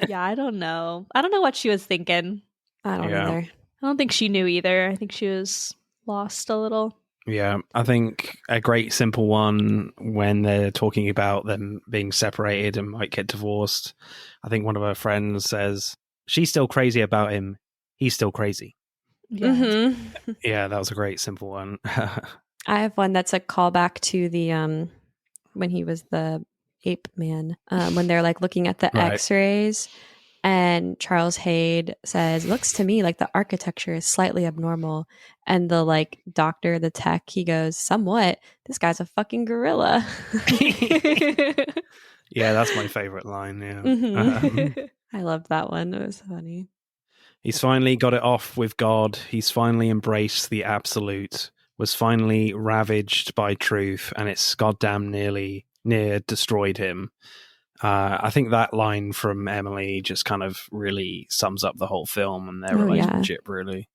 Yeah, I don't know. I don't know what she was thinking. I don't either. I don't think she knew either. I think she was lost a little. Yeah, I think a great simple one when they're talking about them being separated and might get divorced. I think one of her friends says, she's still crazy about him. He's still crazy. Yeah, yeah, that was a great simple one. I have one that's a callback to the when he was the ape man, when they're like looking at the x-rays. And Charles Hayde says, looks to me like the architecture is slightly abnormal. And the like doctor, the tech, he goes, somewhat. This guy's a fucking gorilla. Yeah, that's my favorite line. Yeah. I loved that one. It was funny. He's finally got it off with God. He's finally embraced the absolute, was finally ravaged by truth, and it's goddamn near destroyed him. I think that line from Emily just kind of really sums up the whole film and their relationship, really.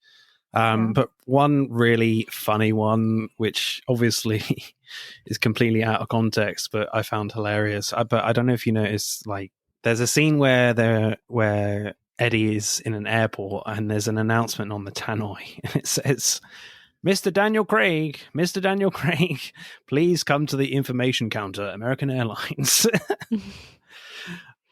But one really funny one, which obviously is completely out of context, but I found hilarious. But I don't know if you noticed, like, there's a scene where Eddie is in an airport and there's an announcement on the tannoy, and it says, Mr. Daniel Craig, please come to the information counter, American Airlines.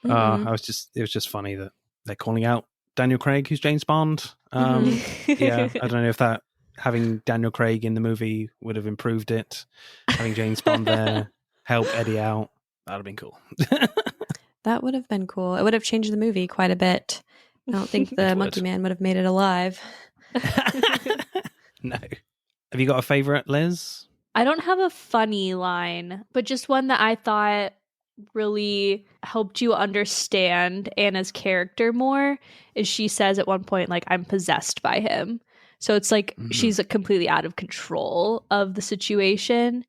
It was just funny that they're calling out Daniel Craig, who's James Bond. Yeah, I don't know if that having Daniel Craig in the movie would have improved it. Having James Bond there help Eddie out, that would have been cool. That would have been cool. It would have changed the movie quite a bit. I don't think the Monkey Man would have made it alive. No. Have you got a favorite, Liz? I don't have a funny line, but just one that I thought really helped you understand Anna's character more is she says at one point, like, I'm possessed by him. So it's like she's completely out of control of the situation.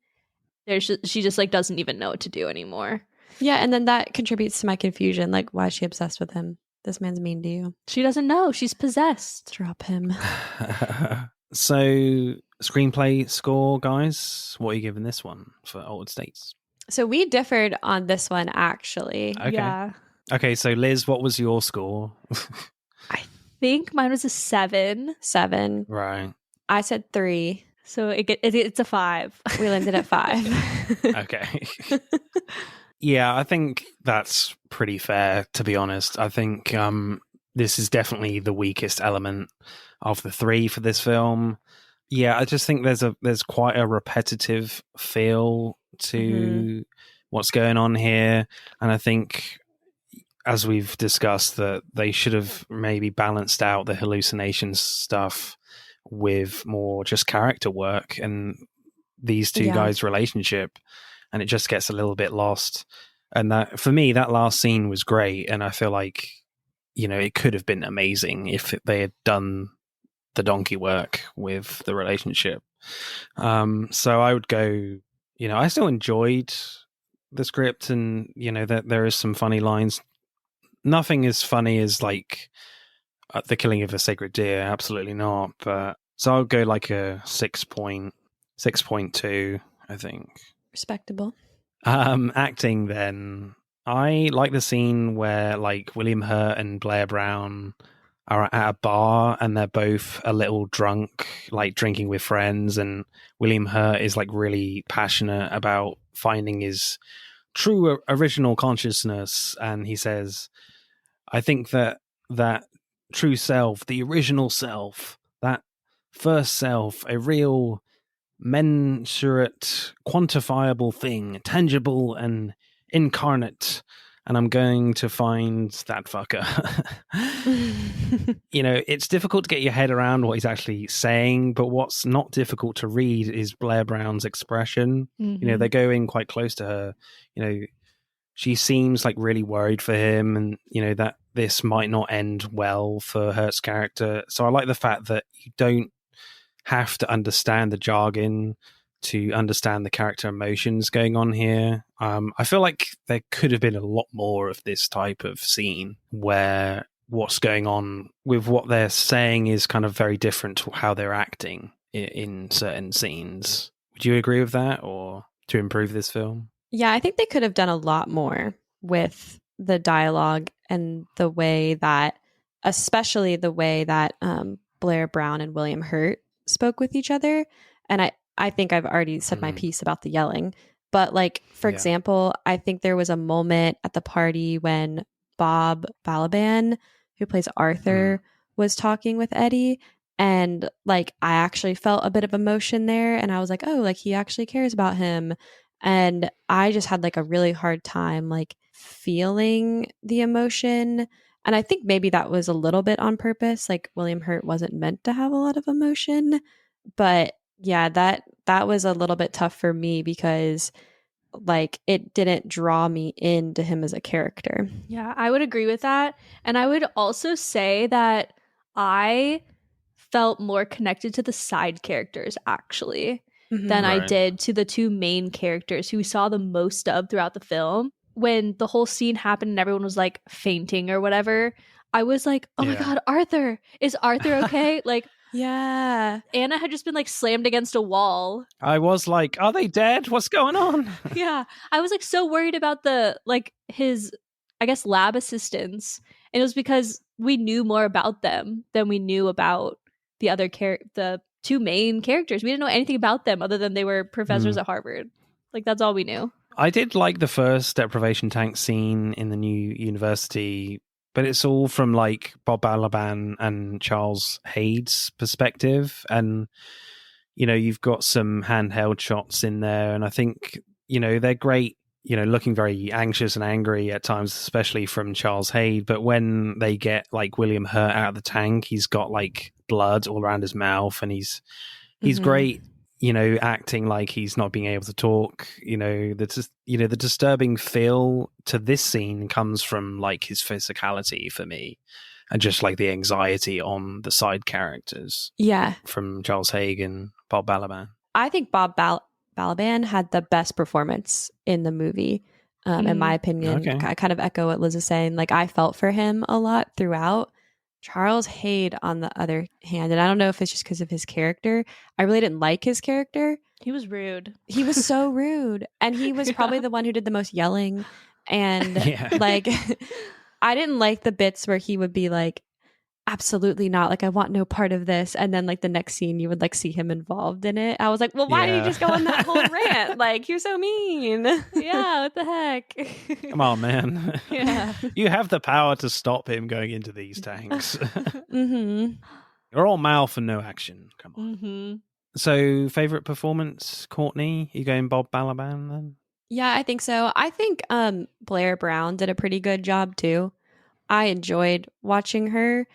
She just like doesn't even know what to do anymore. Yeah, and then that contributes to my confusion. Like, why is she obsessed with him? This man's mean to you. She doesn't know. She's possessed. Drop him. So screenplay score, guys. What are you giving this one for Altered States? So we differed on this one, actually. Okay. Yeah. Okay, so Liz, what was your score? I think mine was a 7. 7. Right. I said 3. So it's a 5. We landed at 5. Okay. Yeah, I think that's pretty fair, to be honest. I think this is definitely the weakest element of the 3 for this film. Yeah, I just think there's quite a repetitive feel to what's going on here. And I think, as we've discussed, that they should have maybe balanced out the hallucinations stuff with more just character work and these two guys' relationship, and it just gets a little bit lost. And that, for me, that last scene was great, and I feel like, you know, it could have been amazing if they had done the donkey work with the relationship. So I would go, you know, I still enjoyed the script, and, you know, that there is some funny lines. Nothing as funny as like the killing of a sacred deer, absolutely not. But so I'll go like a 6.2, I think. Respectable. Acting then. I like the scene where like William Hurt and Blair Brown are at a bar and they're both a little drunk, like drinking with friends, and William Hurt is like really passionate about finding his true original consciousness, and he says, I think that true self, the original self, that first self, a real mensurate, quantifiable thing, tangible and incarnate, and I'm going to find that fucker. You know, it's difficult to get your head around what he's actually saying, but what's not difficult to read is Blair Brown's expression. You know, they're going quite close to her. You know, she seems like really worried for him, and, you know, that this might not end well for Hurt's character. So I like the fact that you don't have to understand the jargon to understand the character emotions going on here. I feel like there could have been a lot more of this type of scene where what's going on with what they're saying is kind of very different to how they're acting in certain scenes. Would you agree with that, or to improve this film? Yeah, I think they could have done a lot more with the dialogue and the way that, especially the way that Blair Brown and William Hurt spoke with each other. And I think I've already said my piece about the yelling. But like, for example, I think there was a moment at the party when Bob Balaban, who plays Arthur, was talking with Eddie. And like, I actually felt a bit of emotion there. And I was like, oh, like he actually cares about him. And I just had like a really hard time like feeling the emotion. And I think maybe that was a little bit on purpose. Like William Hurt wasn't meant to have a lot of emotion. But yeah, that was a little bit tough for me because like it didn't draw me into him as a character. Yeah, I would agree with that. And I would also say that I felt more connected to the side characters actually than I did to the two main characters who we saw the most of throughout the film. When the whole scene happened and everyone was like fainting or whatever, I was like, oh my God, Arthur, is Arthur okay? Like, yeah. Anna had just been like slammed against a wall. I was like, are they dead? What's going on? Yeah. I was like so worried about the, like his, I guess, lab assistants. And it was because we knew more about them than we knew about the other the two main characters. We didn't know anything about them other than they were professors at Harvard. Like that's all we knew. I did like the first deprivation tank scene in the new university, but it's all from like Bob Balaban and Charles Hayde's perspective. And, you know, you've got some handheld shots in there. And I think, you know, they're great, you know, looking very anxious and angry at times, especially from Charles Hayde. But when they get like William Hurt out of the tank, he's got like blood all around his mouth, and he's great, you know, acting like he's not being able to talk. You know, the disturbing feel to this scene comes from like his physicality for me, and just like the anxiety on the side characters. Yeah, from Charles Hayde and Bob Balaban. I think Bob Balaban had the best performance in the movie, in my opinion. Okay. I kind of echo what Liz is saying. Like I felt for him a lot throughout, Charles Hayde, on the other hand, and I don't know if it's just because of his character, I really didn't like his character. He was rude. He was so rude. And he was probably the one who did the most yelling. And like, I didn't like the bits where he would be like, absolutely not. Like, I want no part of this. And then like the next scene, you would like see him involved in it. I was like, well, why did he just go on that whole rant? Like, you're so mean. Yeah, what the heck? Come on, man. Yeah. You have the power to stop him going into these tanks. Mm-hmm. You're all mouth and no action. Come on. Mm-hmm. So, favorite performance, Courtney? You going Bob Balaban then? Yeah, I think so. I think Blair Brown did a pretty good job too. I enjoyed watching her.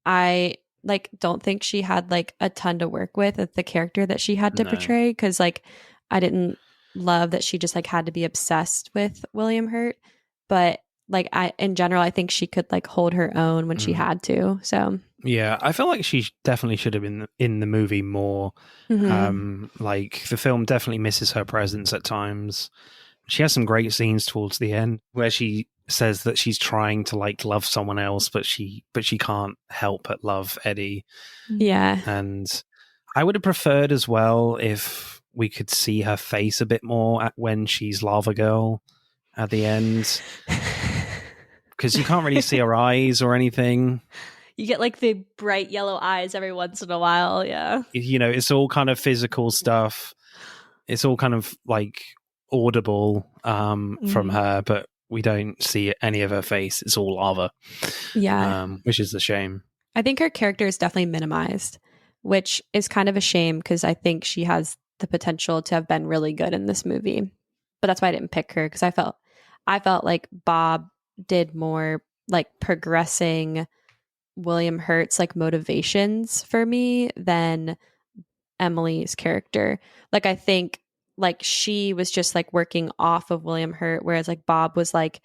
I like don't think she had like a ton to work with the character that she had to portray, because like I didn't love that she just like had to be obsessed with William Hurt, but like in general I think she could like hold her own when she had to. So yeah, I feel like she definitely should have been in the movie more. Like the film definitely misses her presence at times. She has some great scenes towards the end where she says that she's trying to like love someone else, but she can't help but love Eddie. Yeah. And I would have preferred as well if we could see her face a bit more when she's Lava Girl at the end, because you can't really see her eyes or anything. You get like the bright yellow eyes every once in a while. Yeah. You know, it's all kind of physical stuff. It's all kind of like audible from her, but we don't see any of her face. It's all lava. Yeah. Which is a shame. I think her character is definitely minimized, which is kind of a shame because I think she has the potential to have been really good in this movie. But that's why I didn't pick her, because I felt like Bob did more like progressing William Hurt's like motivations for me than Emily's character. Like I think like she was just like working off of William Hurt, whereas like Bob was like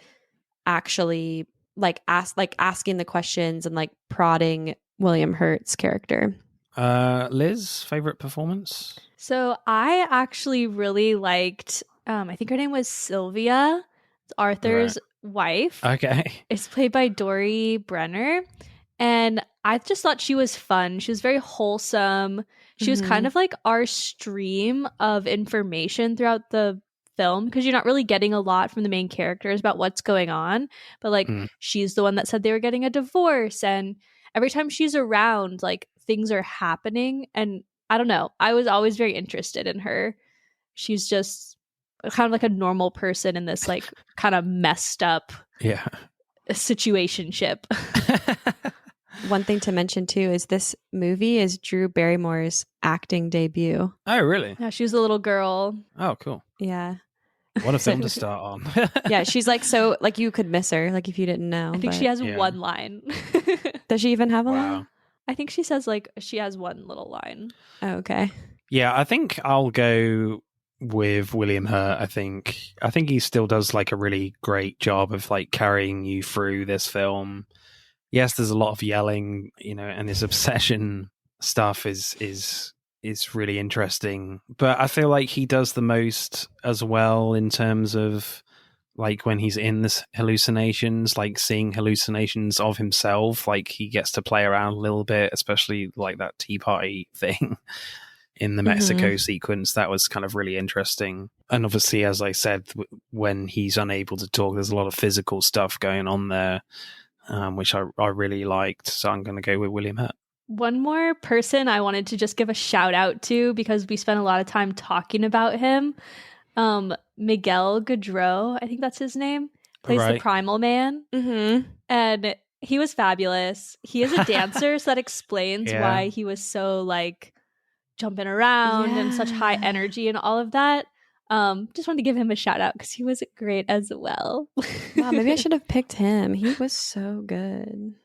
actually like asking the questions and like prodding William Hurt's character. Liz, favorite performance? So I actually really liked I think her name was Sylvia, Arthur's wife. Okay. It's played by Dory Brenner. And I just thought she was fun. She was very wholesome. She was kind of like our stream of information throughout the film, because you're not really getting a lot from the main characters about what's going on. But like she's the one that said they were getting a divorce. And every time she's around, like things are happening. And I don't know. I was always very interested in her. She's just kind of like a normal person in this like kind of messed up situationship. One thing to mention too is this movie is Drew Barrymore's acting debut. Oh, really? Yeah, she was a little girl. Oh, cool. Yeah. What a film to start on. Yeah, she's like, so like you could miss her, like if you didn't know. I think she has one line. Does she even have a line? I think she says like she has one little line. Oh, okay. Yeah, I think I'll go with William Hurt. I think he still does like a really great job of like carrying you through this film. Yes, there's a lot of yelling, you know, and his obsession stuff is really interesting. But I feel like he does the most as well in terms of like when he's in this hallucinations, like seeing hallucinations of himself, like he gets to play around a little bit, especially like that tea party thing in the Mexico sequence. That was kind of really interesting. And obviously, as I said, when he's unable to talk, there's a lot of physical stuff going on there. Which I really liked. So I'm going to go with William Hurt. One more person I wanted to just give a shout out to, because we spent a lot of time talking about him. Miguel Gaudreau, I think that's his name, plays the Primal Man. And he was fabulous. He is a dancer, so that explains why he was so like jumping around and such high energy and all of that. Just wanted to give him a shout out because he was great as well. Wow, maybe I should have picked him. He was so good.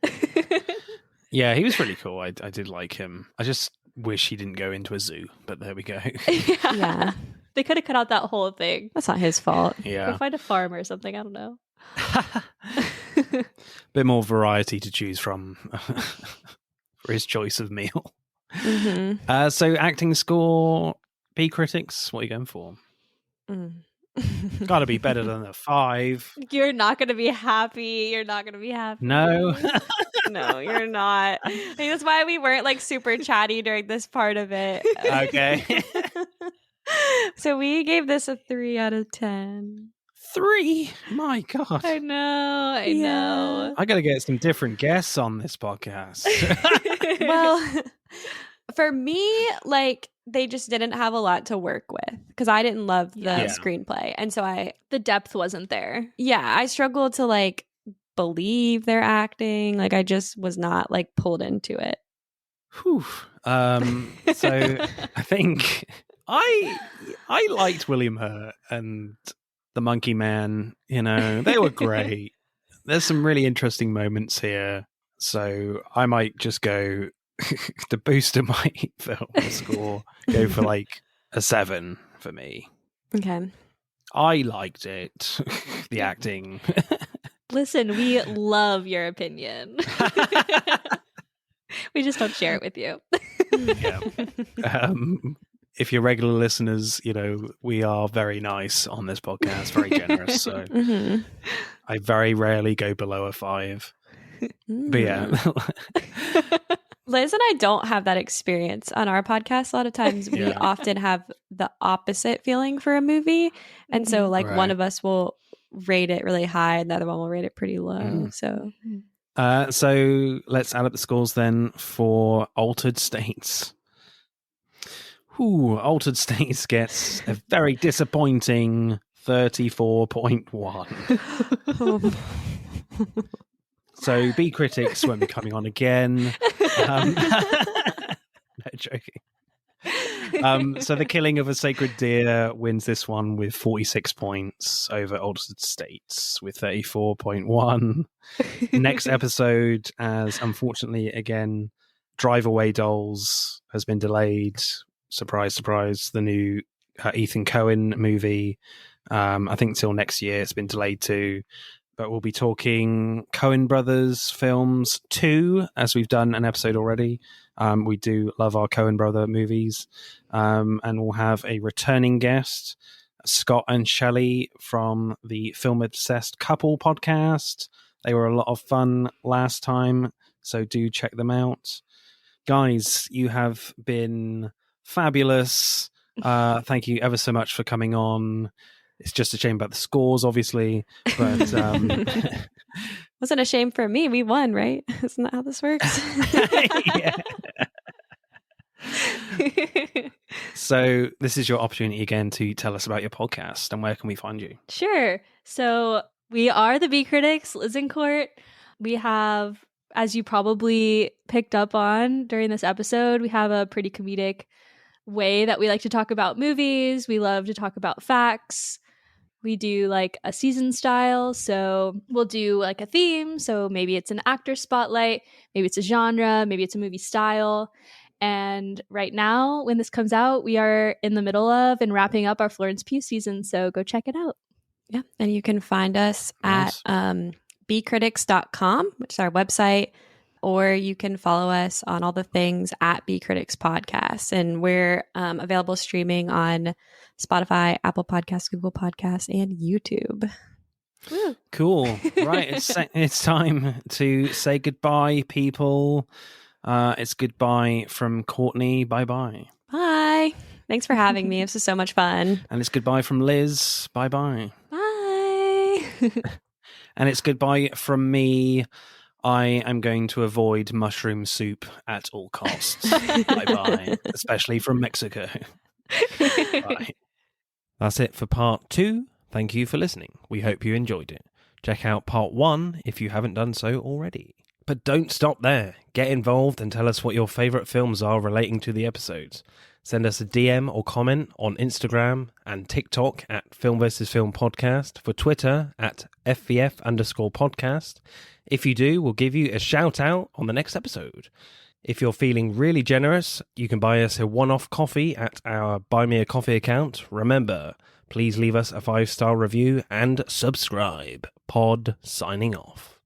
Yeah, he was really cool. I did like him. I just wish he didn't go into a zoo, but there we go. Yeah. They could have cut out that whole thing. That's not his fault. Yeah. Go find a farm or something. I don't know. Bit more variety to choose from for his choice of meal. So acting score, B critics, what are you going for? Gotta be better than a 5. You're not going to be happy. You're not going to be happy. No. No, you're not. I think that's why we weren't like super chatty during this part of it. Okay. So we gave this a 3 out of 10. 3? My God. I know. I gotta get some different guests on this podcast. Well, for me, like, they just didn't have a lot to work with because I didn't love the screenplay. And so the depth wasn't there. Yeah, I struggled to like believe their acting. Like, I just was not like pulled into it. Whew. So I think I liked William Hurt and the Monkey Man. You know, they were great. There's some really interesting moments here. So I might just go to boost my film score, go for like a 7 for me. Okay. I liked it. The acting. Listen, we love your opinion. We just don't share it with you. Yeah. If you're regular listeners, you know, we are very nice on this podcast, very generous. So I very rarely go below a 5. But yeah. Liz and I don't have that experience on our podcast. A lot of times we often have the opposite feeling for a movie. And so like one of us will rate it really high and the other one will rate it pretty low. So let's add up the scores then for Altered States. Altered States gets a very disappointing 34.1. So B Critics won't be coming on again. No joking. So The Killing of a Sacred Deer wins this one with 46 points over Altered States with 34.1. Next episode, as unfortunately again Drive Away Dolls has been delayed. Surprise, surprise. The new Ethan Coen movie. I think till next year it's been delayed too. But we'll be talking Coen Brothers films 2, as we've done an episode already. We do love our Coen Brother movies. And we'll have a returning guest, Scott and Shelley from the Film Obsessed Couple podcast. They were a lot of fun last time, so do check them out. Guys, you have been fabulous. Thank you ever so much for coming on. It's just a shame about the scores, obviously, but wasn't a shame for me. We won, right? Isn't that how this works? So this is your opportunity again to tell us about your podcast and where can we find you? Sure. So we are the B Critics, Liz and Court. We have, as you probably picked up on during this episode, we have a pretty comedic way that we like to talk about movies. We love to talk about facts. We do like a season style. So we'll do like a theme. So maybe it's an actor spotlight, maybe it's a genre, maybe it's a movie style. And right now, when this comes out, we are in the middle of and wrapping up our Florence Pugh season. So go check it out. Yeah. And you can find us at bcritics.com, which is our website, or you can follow us on all the things at B Critics Podcast. And we're available streaming on Spotify, Apple Podcasts, Google Podcasts, and YouTube. Woo. Cool. Right. It's time to say goodbye, people. It's goodbye from Courtney. Bye-bye. Bye. Thanks for having me. This is so much fun. And it's goodbye from Liz. Bye-bye. Bye. And it's goodbye from me. I am going to avoid mushroom soup at all costs. Bye-bye. Especially from Mexico. Bye. That's it for part 2. Thank you for listening. We hope you enjoyed it. Check out part 1 if you haven't done so already. But don't stop there. Get involved and tell us what your favourite films are relating to the episodes. Send us a DM or comment on Instagram and TikTok at Film vs. Film Podcast, for Twitter at FVF_podcast. If you do, we'll give you a shout out on the next episode. If you're feeling really generous, you can buy us a one-off coffee at our Buy Me a Coffee account. Remember, please leave us a 5-star review and subscribe. Pod signing off.